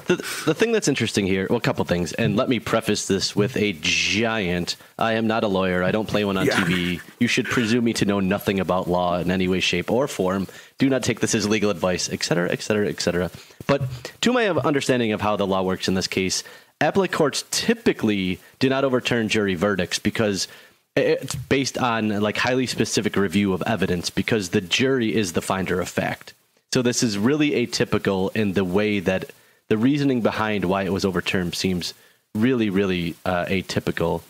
thing that's interesting here, well, a couple things, and let me preface this with a giant, I am not a lawyer, I don't play one on TV, you should presume me to know nothing about law in any way, shape, or form, do not take this as legal advice, etc., etc., etc. But to my understanding of how the law works in this case, appellate courts typically do not overturn jury verdicts because it's based on like highly specific review of evidence because the jury is the finder of fact. So this is really atypical in the way that the reasoning behind why it was overturned seems really, really atypical.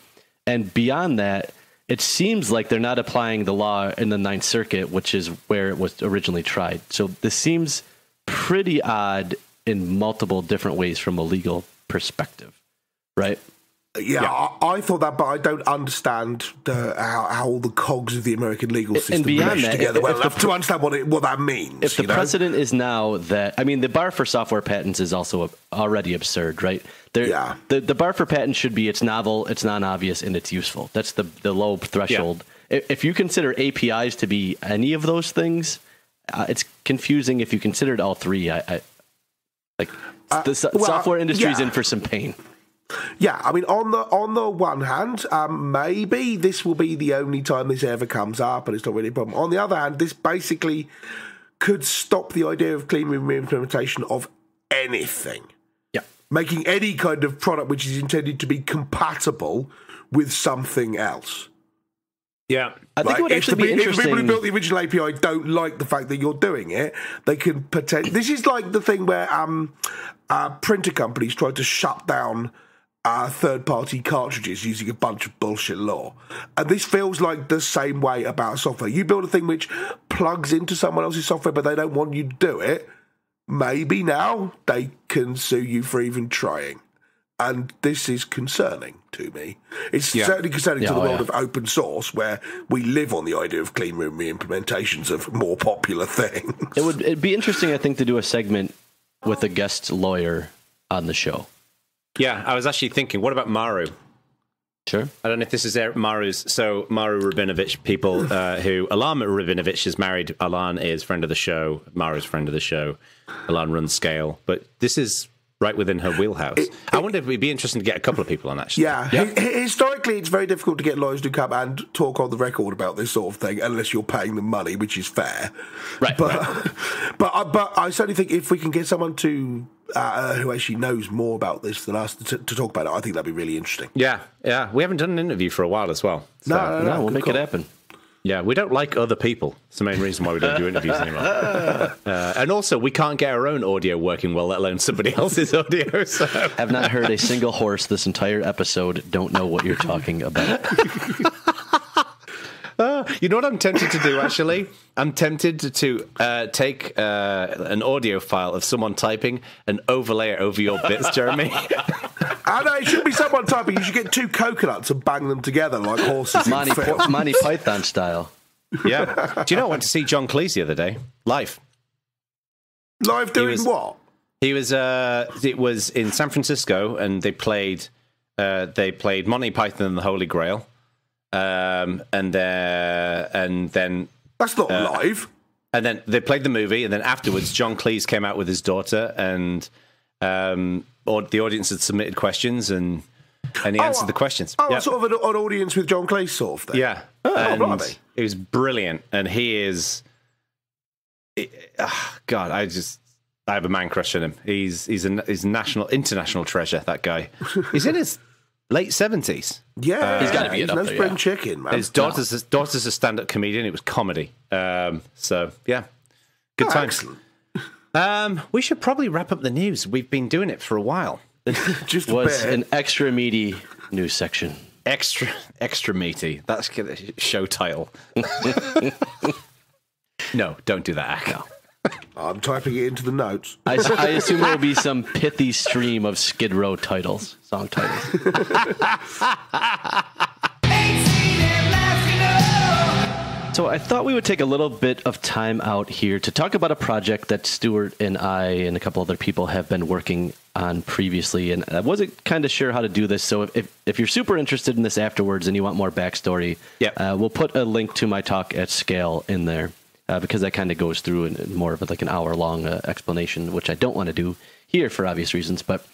And beyond that, it seems like they're not applying the law in the Ninth Circuit, which is where it was originally tried. So this seems pretty odd in multiple different ways from a legal perspective, right? Yeah. I thought that, but I don't understand how all the cogs of the American legal system beyond mesh that, together well enough to understand what that means. If the precedent is now that, I mean, the bar for software patents is also already absurd, right? The bar for patents should be it's novel, it's non-obvious, and it's useful. That's the low threshold. Yeah. If you consider APIs to be any of those things, it's confusing. If you considered all three, software industry is in for some pain. Yeah, I mean, on the one hand, maybe this will be the only time this ever comes up, and it's not really a problem. On the other hand, this basically could stop the idea of clean room implementation of anything. Yeah, making any kind of product which is intended to be compatible with something else. Yeah, I think it would actually be interesting. If people who built the original API don't like the fact that you're doing it, they can potentially. This is like the thing where printer companies tried to shut down third-party cartridges using a bunch of bullshit law. And this feels like the same way about software. You build a thing which plugs into someone else's software, but they don't want you to do it. Maybe now they can sue you for even trying. And this is concerning to me. It's certainly concerning to the world of open source, where we live on the idea of clean room re-implementations of more popular things. It'd be interesting, I think, to do a segment with a guest lawyer on the show. Yeah, I was actually thinking, what about Maru? Sure. I don't know if this is Maru's. So Maru Rabinovich, people who... Alan Rabinovich is married. Alan is friend of the show. Maru's friend of the show. Alan runs Scale. But this is right within her wheelhouse. I wonder if it'd be interesting to get a couple of people on, actually. Yeah. Historically, it's very difficult to get lawyers to come and talk on the record about this sort of thing, unless you're paying them money, which is fair. Right. But I certainly think if we can get someone to... who actually knows more about this than us to talk about it, I think that'd be really interesting. Yeah. We haven't done an interview for a while as well. So. No, we'll make it happen. Yeah, we don't like other people. It's the main reason why we don't do interviews anymore. And also, we can't get our own audio working well, let alone somebody else's audio. So. Have not heard a single horse this entire episode. Don't know what you're talking about. You know what I'm tempted to do, actually? I'm tempted to take an audio file of someone typing and overlay it over your bits, Jeremy. I know, it should be someone typing. You should get two coconuts and bang them together like horses in film. Monty Python style. Yeah. Do you know I went to see John Cleese the other day? Live. Live doing what? He was. It was in San Francisco, and they played Monty Python and the Holy Grail, and then that's not live. And then they played the movie, and then afterwards, John Cleese came out with his daughter, and the audience had submitted questions, and he answered the questions. Oh, sort of an audience with John Cleese sort of thing. Yeah, and it was brilliant, and he is. God, I have a man crush on him. He's a international treasure. That guy. He's in his late 70s. Yeah, he's got to be no spring chicken, man. His daughter's a stand-up comedian. It was comedy. So yeah, good times. We should probably wrap up the news. We've been doing it for a while. Just was an extra meaty news section. Extra meaty. That's the show title. No, don't do that, Echo. I'm typing it into the notes. I assume there will be some pithy stream of Skid Row titles, song titles. So I thought we would take a little bit of time out here to talk about a project that Stuart and I and a couple other people have been working on previously. And I wasn't kind of sure how to do this. So if you're super interested in this afterwards and you want more backstory, we'll put a link to my talk at Scale in there. Because that kind of goes through in more of like an hour-long explanation, which I don't want to do here for obvious reasons. But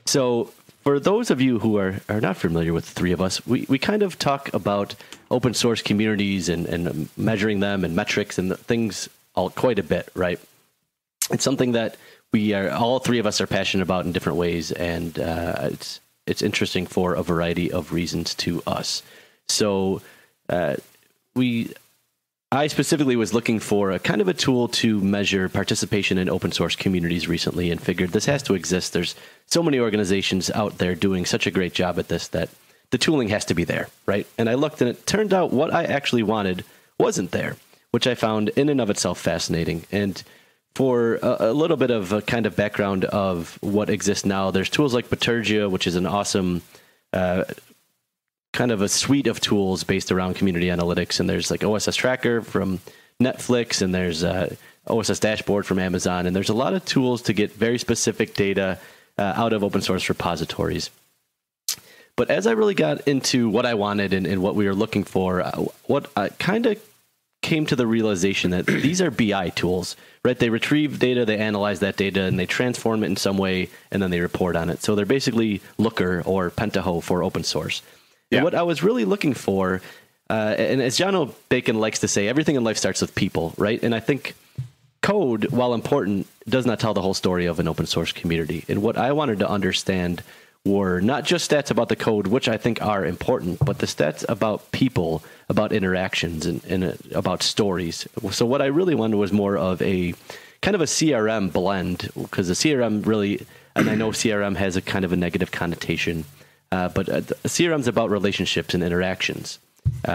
so for those of you who are not familiar with the three of us, we kind of talk about open source communities and measuring them and metrics and things quite a bit, right? It's something that all three of us are passionate about in different ways, and it's interesting for a variety of reasons to us. So I specifically was looking for a kind of a tool to measure participation in open source communities recently, and figured this has to exist. There's so many organizations out there doing such a great job at this that the tooling has to be there, right? And I looked, and it turned out what I actually wanted wasn't there, which I found in and of itself fascinating. And for a little bit of a kind of background of what exists now, there's tools like Bitergia, which is an awesome kind of a suite of tools based around community analytics. And there's like OSS Tracker from Netflix, and there's OSS Dashboard from Amazon. And there's a lot of tools to get very specific data out of open source repositories. But as I really got into what I wanted and what we were looking for, what I kind of came to the realization that these are BI tools, right? They retrieve data, they analyze that data, and they transform it in some way, and then they report on it. So they're basically Looker or Pentaho for open source. And what I was really looking for, and as Jono Bacon likes to say, everything in life starts with people, right? And I think code, while important, does not tell the whole story of an open source community. And what I wanted to understand were not just stats about the code, which I think are important, but the stats about people, about interactions, and about stories. So what I really wanted was more of a kind of a CRM blend, because the CRM really, and I know CRM has a kind of a negative connotation, but CRM is about relationships and interactions.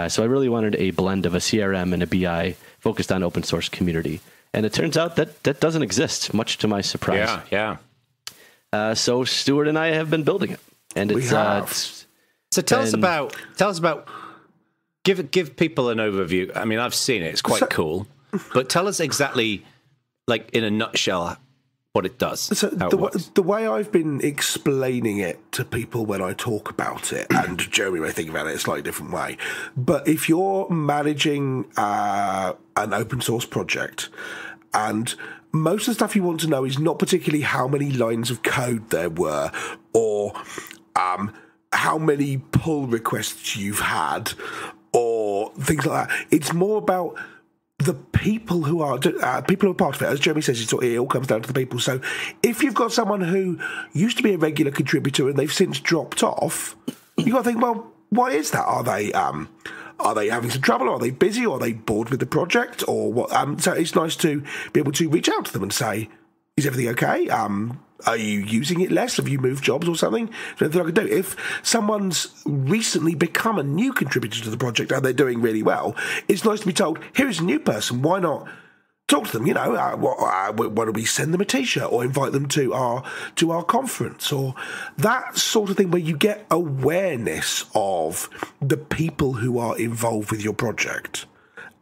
So I really wanted a blend of a CRM and a BI focused on open source community. And it turns out that that doesn't exist, much to my surprise. So Stuart and I have been building it, and so tell us about. Give people an overview. I mean, I've seen it; it's quite cool. But tell us exactly, like in a nutshell, what it does. So the way I've been explaining it to people when I talk about it, and Jeremy may think about it a slightly different way, but if you're managing an open source project, and most of the stuff you want to know is not particularly how many lines of code there were, or how many pull requests you've had, or things like that. It's more about the people who are part of it. As Jeremy says, it all comes down to the people. So if you've got someone who used to be a regular contributor and they've since dropped off, you've got to think, well, why is that? Are they having some trouble? Are they busy? Or are they bored with the project? Or what? So it's nice to be able to reach out to them and say, is everything okay? Are you using it less? Have you moved jobs or something? Is there anything I could do? If someone's recently become a new contributor to the project and they're doing really well, it's nice to be told, here is a new person, why not talk to them? Why don't we send them a T-shirt or invite them to our conference, or that sort of thing, where you get awareness of the people who are involved with your project.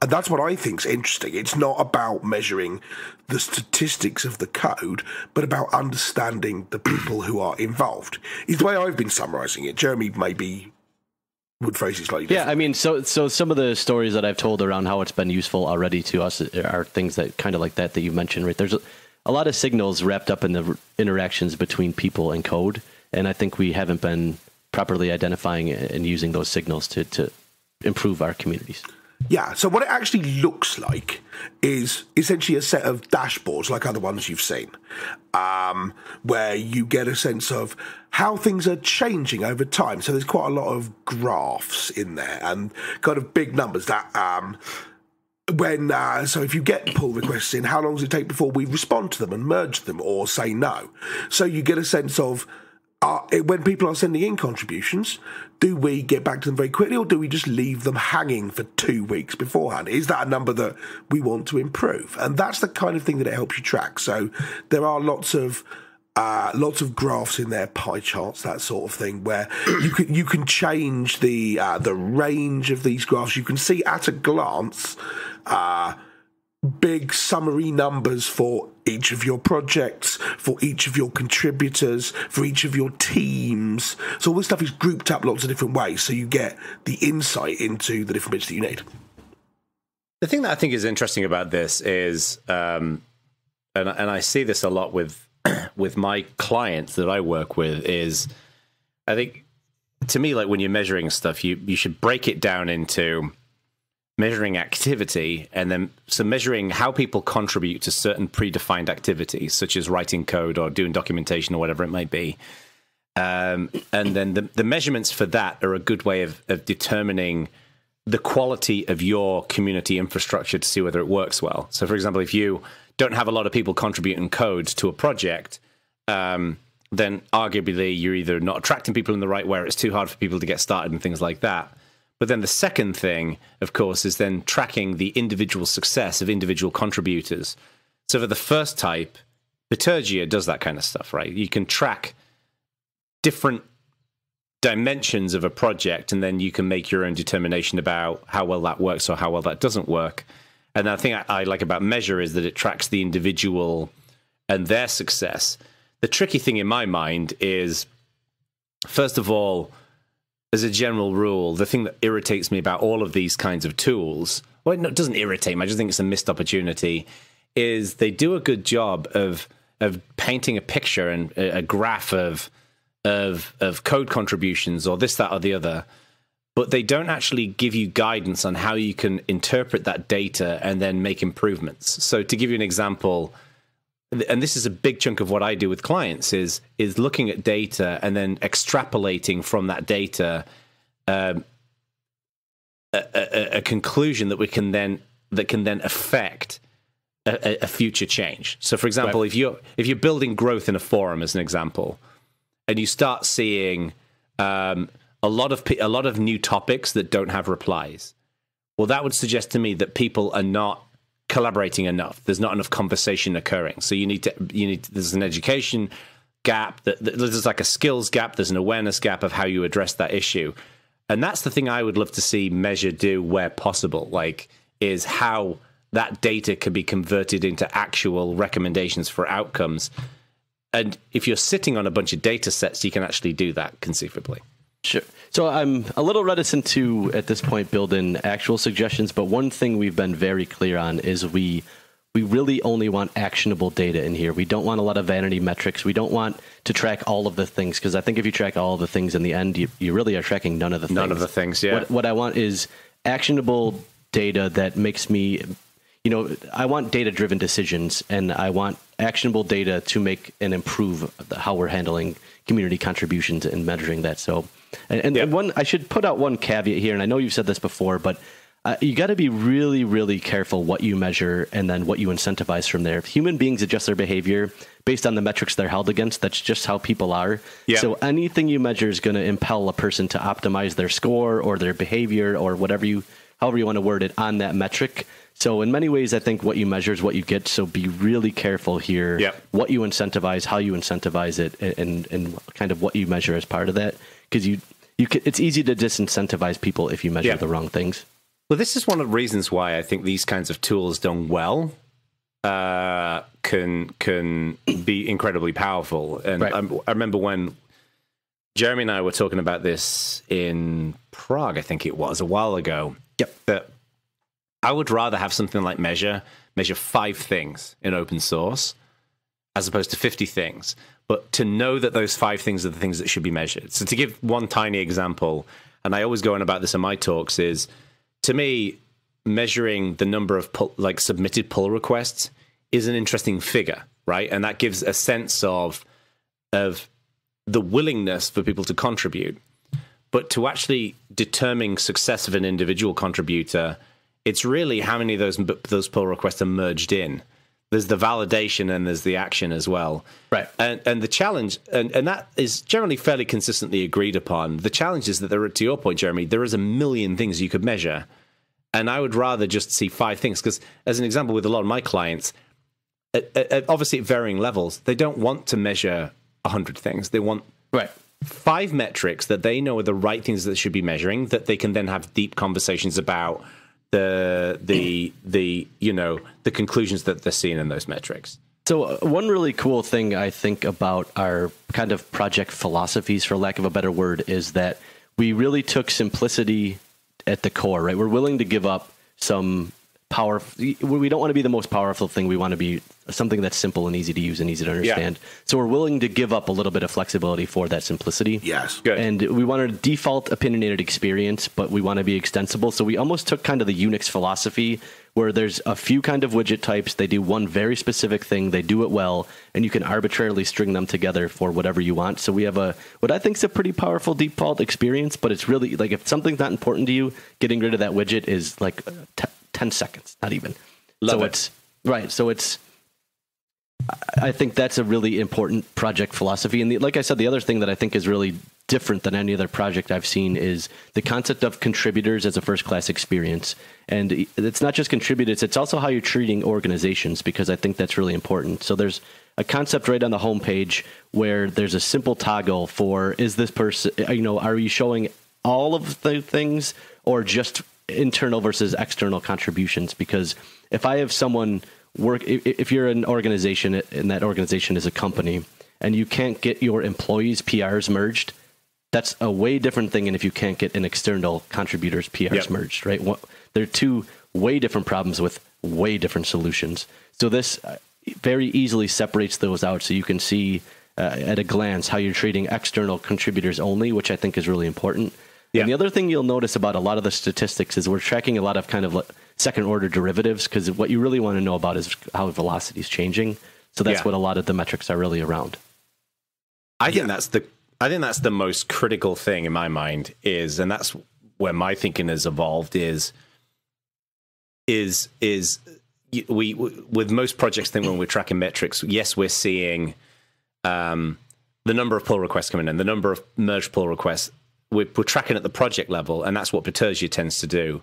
And that's what I think's interesting. It's not about measuring the statistics of the code, but about understanding the people who are involved. Is the way I've been summarising it. Jeremy maybe would phrase it slightly different. Yeah, I mean, so some of the stories that I've told around how it's been useful already to us are things that kind of like that you mentioned, right? There's a lot of signals wrapped up in the interactions between people and code, and I think we haven't been properly identifying and using those signals to improve our communities. Yeah, so what it actually looks like is essentially a set of dashboards like other ones you've seen, where you get a sense of how things are changing over time. So there's quite a lot of graphs in there and kind of big numbers that so if you get pull requests in, how long does it take before we respond to them and merge them or say no? So you get a sense of when people are sending in contributions, do we get back to them very quickly, or do we just leave them hanging for 2 weeks beforehand? Is that a number that we want to improve? And that's the kind of thing that it helps you track. So there are lots of graphs in there, pie charts, that sort of thing, where you can change the range of these graphs. You can see at a glance big summary numbers for each of your projects, for each of your contributors, for each of your teams. So all this stuff is grouped up lots of different ways, so you get the insight into the different bits that you need. The thing that I think is interesting about this is, and I see this a lot with my clients that I work with, is I think, to me, like when you're measuring stuff, you should break it down into measuring activity, and then measuring how people contribute to certain predefined activities, such as writing code or doing documentation or whatever it might be. And then the measurements for that are a good way of determining the quality of your community infrastructure to see whether it works well. So, for example, if you don't have a lot of people contributing code to a project, then arguably you're either not attracting people in the right way, or it's too hard for people to get started and things like that. But then the second thing, of course, is then tracking the individual success of individual contributors. So for the first type, Liturgia does that kind of stuff, right? You can track different dimensions of a project, and then you can make your own determination about how well that works or how well that doesn't work. And the thing I like about Measure is that it tracks the individual and their success. The tricky thing in my mind is, first of all, as a general rule, the thing that irritates me about all of these kinds of tools, well, no, it doesn't irritate me, I just think it's a missed opportunity, is they do a good job of painting a picture and a graph of code contributions or this, that, or the other, but they don't actually give you guidance on how you can interpret that data and then make improvements. So to give you an example, and this is a big chunk of what I do with clients, is looking at data and then extrapolating from that data a conclusion that can then affect a future change. So, for example, right, if you're building growth in a forum, as an example, and you start seeing a lot of new topics that don't have replies, well, that would suggest to me that people are not collaborating enough. There's not enough conversation occurring. So there's an education gap, there's like a skills gap, there's an awareness gap of how you address that issue. And that's the thing I would love to see Measure do where possible, like, is how that data can be converted into actual recommendations for outcomes. And if you're sitting on a bunch of data sets, you can actually do that conceivably. Sure. So I'm a little reticent to, at this point, build in actual suggestions, but one thing we've been very clear on is we really only want actionable data in here. We don't want a lot of vanity metrics. We don't want to track all of the things, because I think if you track all of the things in the end, you really are tracking none of the things. None of the things, yeah. What I want is actionable data that makes me, I want data-driven decisions, and I want actionable data to make and improve how we're handling community contributions and measuring that. So, and one, I should put out one caveat here, and I know you've said this before, but you got to be really, really careful what you measure and then what you incentivize from there. If human beings adjust their behavior based on the metrics they're held against, that's just how people are. Yeah. So anything you measure is going to impel a person to optimize their score or their behavior or however you want to word it on that metric. So in many ways, I think what you measure is what you get. So be really careful here, what you incentivize, how you incentivize it, and kind of what you measure as part of that. Because it's easy to disincentivize people if you measure the wrong things. Well, this is one of the reasons why I think these kinds of tools done well can be incredibly powerful. And I remember when Jeremy and I were talking about this in Prague, I think it was, a while ago. That I would rather have something like measure 5 things in open source as opposed to 50 things. But to know that those 5 things are the things that should be measured. So to give one tiny example, and I always go on about this in my talks, is to me, measuring the number of submitted pull requests is an interesting figure, right? And that gives a sense of the willingness for people to contribute. But to actually determine success of an individual contributor, it's really how many of those pull requests are merged in. There's the validation and there's the action as well. Right. And the challenge, and that is generally fairly consistently agreed upon. The challenge is that to your point, Jeremy, there is a million things you could measure. And I would rather just see 5 things. Because as an example, with a lot of my clients, obviously at varying levels, they don't want to measure 100 things. They want 5 metrics that they know are the right things that they should be measuring, that they can then have deep conversations about the conclusions that they're seeing in those metrics. So one really cool thing I think about our kind of project philosophies, for lack of a better word, is that we really took simplicity at the core, right? We're willing to give up some power. We don't want to be the most powerful thing. We want to be something that's simple and easy to use and easy to understand. Yeah. So we're willing to give up a little bit of flexibility for that simplicity. Yes. Good. And we want a default opinionated experience, but we want to be extensible. So we almost took kind of the Unix philosophy where there's a few kind of widget types. They do one very specific thing. They do it well, and you can arbitrarily string them together for whatever you want. So we have what I think is a pretty powerful default experience, but it's really like if something's not important to you, getting rid of that widget is like 10 seconds, not even. Love it. It's right. So I think that's a really important project philosophy. And like I said, the other thing that I think is really different than any other project I've seen is the concept of contributors as a first-class experience. And it's not just contributors, it's also how you're treating organizations, because I think that's really important. So there's a concept right on the homepage where there's a simple toggle for, is this person, are you showing all of the things or just internal versus external contributions? Because if I have someone if you're an organization and that organization is a company and you can't get your employees' PRs merged, that's a way different thing than if you can't get an external contributor's PRs merged, right? They're 2 way different problems with way different solutions. So this very easily separates those out so you can see at a glance how you're treating external contributors only, which I think is really important. Yeah. And the other thing you'll notice about a lot of the statistics is we're tracking a lot of kind of second-order derivatives, because what you really want to know about is how velocity is changing. So that's what a lot of the metrics are really around. I think that's the most critical thing in my mind and that's where my thinking has evolved is we with most projects, think when we're tracking metrics, yes, we're seeing the number of pull requests coming in, the number of merged pull requests. We're tracking at the project level, and that's what Bitergia tends to do.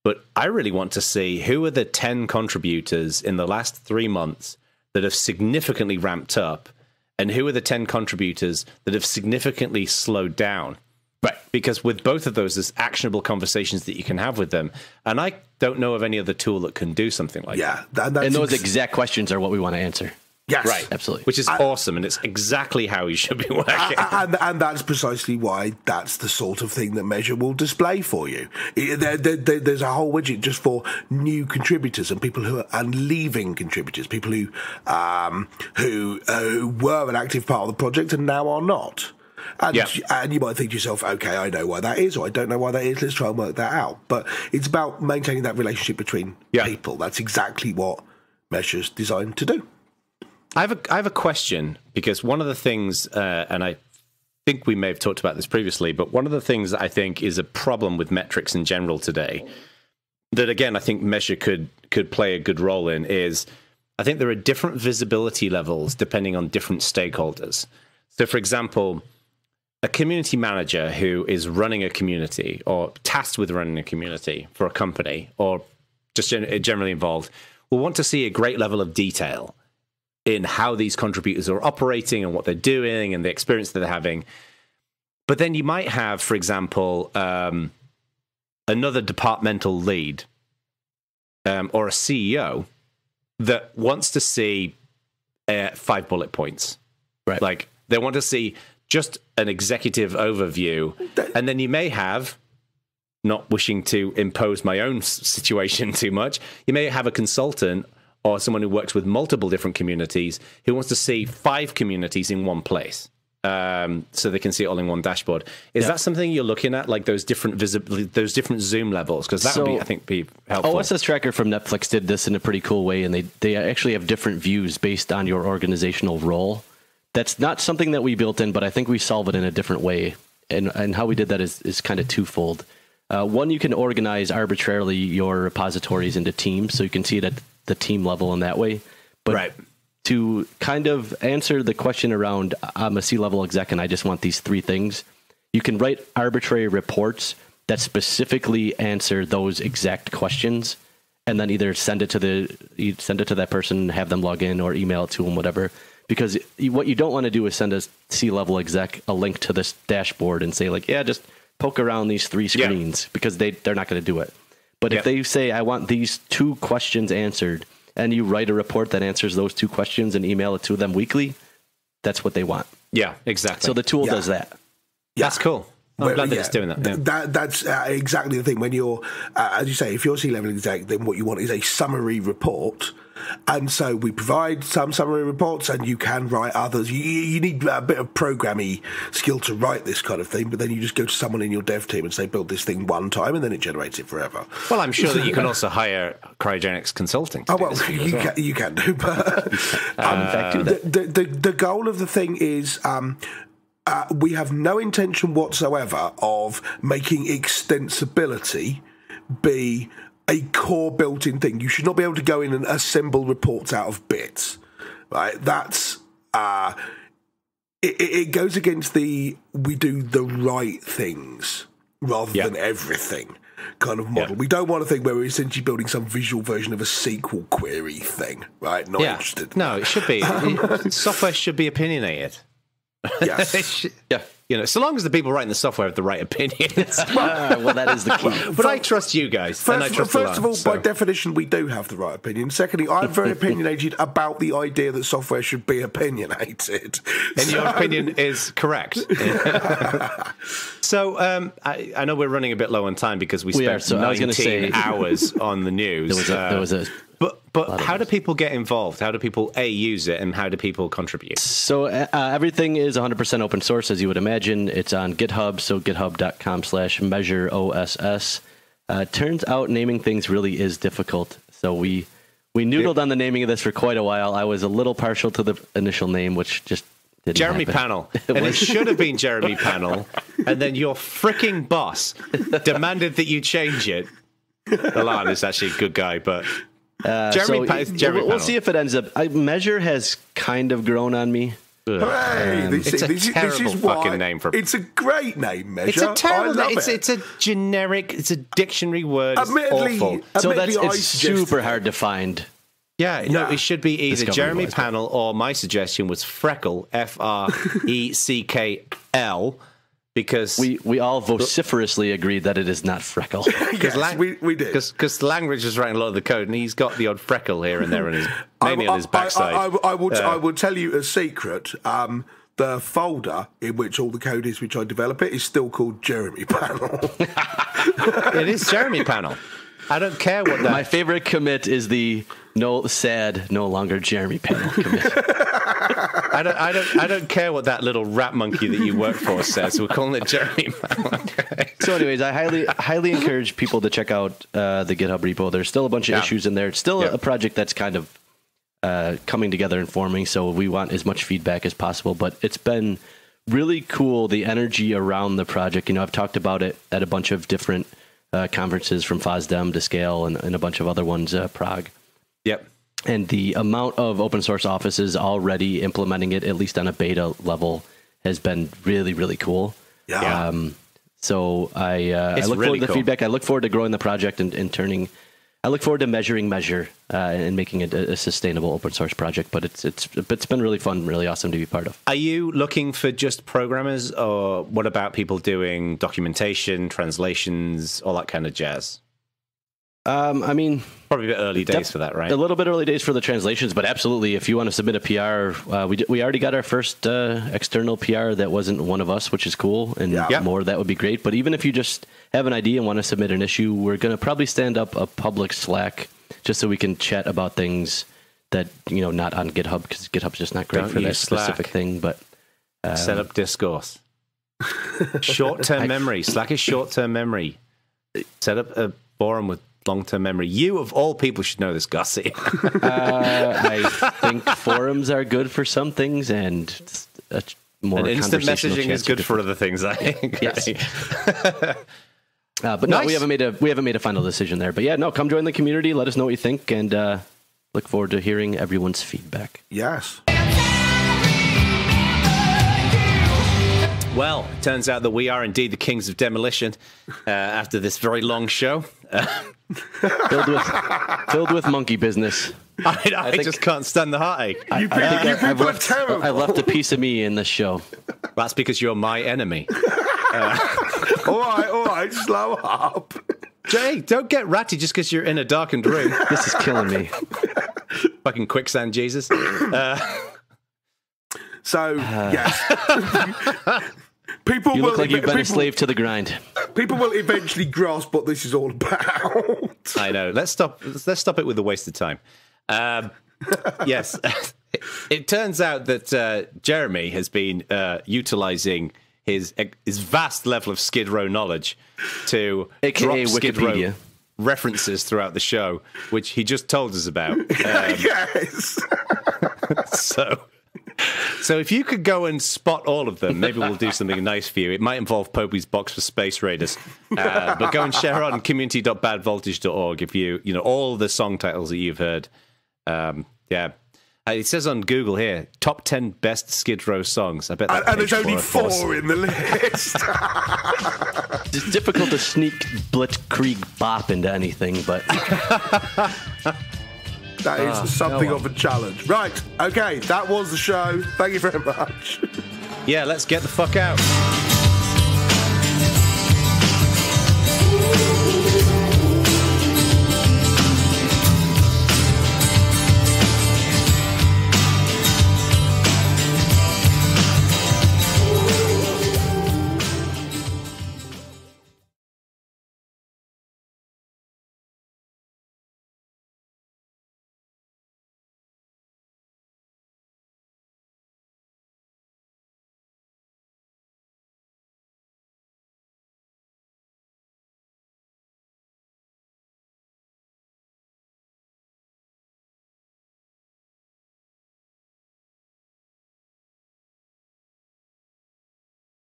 But I really want to see who are the 10 contributors in the last 3 months that have significantly ramped up, and who are the 10 contributors that have significantly slowed down. Right. Because with both of those, there's actionable conversations that you can have with them. And I don't know of any other tool that can do something like that. And those exact questions are what we want to answer. Yes. Right. Absolutely. Which is awesome, and it's exactly how you should be working. And that's precisely why that's the sort of thing that Measure will display for you. There's a whole widget just for new contributors and people and leaving contributors, people who were an active part of the project and now are not. And you might think to yourself, okay, I know why that is, or I don't know why that is. Let's try and work that out. But it's about maintaining that relationship between people. That's exactly what Measure's designed to do. I have a question, because one of the things, and I think we may have talked about this previously, but one of the things that I think is a problem with metrics in general today that again I think Measure could play a good role in is I think there are different visibility levels depending on different stakeholders. So, for example, a community manager who is running a community or tasked with running a community for a company or just generally involved will want to see a great level of detail in how these contributors are operating and what they're doing and the experience that they're having. But then you might have, for example, another departmental lead or a CEO that wants to see 5 bullet points. Right. Like they want to see just an executive overview. And then you may have, not wishing to impose my own situation too much, you may have a consultant or someone who works with multiple different communities who wants to see 5 communities in one place. So they can see it all in one dashboard. Is that something you're looking at, like those different those different zoom levels? Because that would be, I think, be helpful. OSS Tracker from Netflix did this in a pretty cool way, and they actually have different views based on your organizational role. That's not something that we built in, but I think we solve it in a different way. And how we did that is kind of twofold. One, you can organize arbitrarily your repositories into teams, so you can see it at the team level in that way. But to kind of answer the question around, I'm a C-level exec and I just want these 3 things, you can write arbitrary reports that specifically answer those exact questions, and then either send it to that person, have them log in, or email it to them, whatever. Because what you don't want to do is send a C-level exec a link to this dashboard and say, like, yeah, just poke around these 3 screens, because they're not going to do it. But if they say, I want these 2 questions answered, and you write a report that answers those 2 questions and email it to them weekly, that's what they want. Yeah, exactly. So the tool does that. Yeah. That's cool. I'm glad that it's doing that. That's exactly the thing. When you're, as you say, if you're C-level exec, then what you want is a summary report. And so we provide some summary reports, and you can write others. You need a bit of programmy skill to write this kind of thing, but then you just go to someone in your dev team and say, build this thing one time, and then it generates it forever. Well, I'm sure that you can also hire cryogenics consulting. You can do, but the goal of the thing is we have no intention whatsoever of making extensibility be a core built-in thing. You should not be able to go in and assemble reports out of bits, right? That's it goes against the we do the right things rather than everything kind of model. We don't want a thing where we're essentially building some visual version of a SQL query thing, right? Not interested. No, it should be. Software should be opinionated. Yes. You know, so long as the people writing the software have the right opinions. Well, that is the key. But I trust you guys. First of all, by definition, we do have the right opinion. Secondly, I'm very opinionated about the idea that software should be opinionated. And your opinion is correct. So I know we're running a bit low on time because we spent 19 hours on the news. There was a But how do people get involved? How do people, use it, and how do people contribute? So everything is 100% open source, as you would imagine. It's on GitHub, so github.com/measureoss. Turns out naming things really is difficult. So we noodled on the naming of this for quite a while. I was a little partial to the initial name, which just didn't Jeremy happen. Panel. And it should have been Jeremy Panel. And then your freaking boss demanded that you change it. Alan is actually a good guy, but... Jeremy we'll see if it ends up. Measure has kind of grown on me. Hooray! It's a terrible fucking name for. It's a great name, Measure. It's a terrible name. It's a generic. It's a dictionary word. It's awful. So it's super hard to find. Yeah, no, it should be either Jeremy Panel or my suggestion was Freckle, Freckl. Because we all vociferously agreed that it is not Freckle. Yes, we did. Because Langridge is writing a lot of the code, and he's got the odd freckle here and there, and mainly on his backside. I would tell you a secret. The folder in which all the code is, which I develop it, is still called Jeremy Panel. It is Jeremy Panel. I don't care what that. My favorite commit is the no longer Jeremy Panel commit. I don't care what that little rat monkey that you work for says. We're calling it Jeremy Panel. So, anyways, I highly encourage people to check out the GitHub repo. There's still a bunch of issues in there. It's still a project that's kind of coming together and forming. So we want as much feedback as possible. But it's been really cool, the energy around the project. You know, I've talked about it at a bunch of different conferences from FOSDEM to Scale and a bunch of other ones, Prague. Yep. And the amount of open source offices already implementing it, at least on a beta level, has been really, really cool. Yeah. So I look forward to the feedback. I look forward to growing the project and turning. I look forward to measuring Measure and making it a sustainable open source project. But it's been really fun, really awesome to be part of. Are you looking for just programmers, or what about people doing documentation, translations, all that kind of jazz? I mean, probably a bit early days for that, right? A little bit early days for the translations, but absolutely, if you want to submit a PR, we already got our first external PR that wasn't one of us, which is cool, and more that would be great. But even if you just have an idea and want to submit an issue, we're going to probably stand up a public Slack just so we can chat about things that, not on GitHub, because GitHub's just not great for that specific thing. But set up discourse. Short-term memory. Slack is short-term memory. Set up a forum with long-term memory. You, of all people, should know this, Garcia. I think forums are good for some things, and more instant messaging is good for other things, I think. Yes. But no, we haven't made a final decision there. But yeah, no, come join the community. Let us know what you think, and look forward to hearing everyone's feedback. Yes. Well, it turns out that we are indeed the kings of demolition after this very long show. Filled with monkey business. I just can't stand the heartache. I've left a piece of me in this show. That's because you're my enemy. All right, slow up. Jay, don't get ratty just because you're in a darkened room. This is killing me. Fucking quicksand Jesus. Yes. People you will look like you've been a slave to the grind. People will eventually grasp what this is all about. I know. Let's stop it with the waste of time. Yes. It turns out that Jeremy has been utilizing his vast level of Skid Row knowledge to AKA drop Skid Row Wikipedia references throughout the show, which he just told us about. Yes. So if you could go and spot all of them, maybe we'll do something nice for you. It might involve Popey's box for Space Raiders. But go and share on community.badvoltage.org if you all the song titles that you've heard. It says on Google here, top 10 best Skid Row songs. I bet that and there's only 4 in the list. It's difficult to sneak Blitzkrieg Bop into anything, but... That is something of a challenge. Right, okay, that was the show. Thank you very much. Yeah, let's get the fuck out.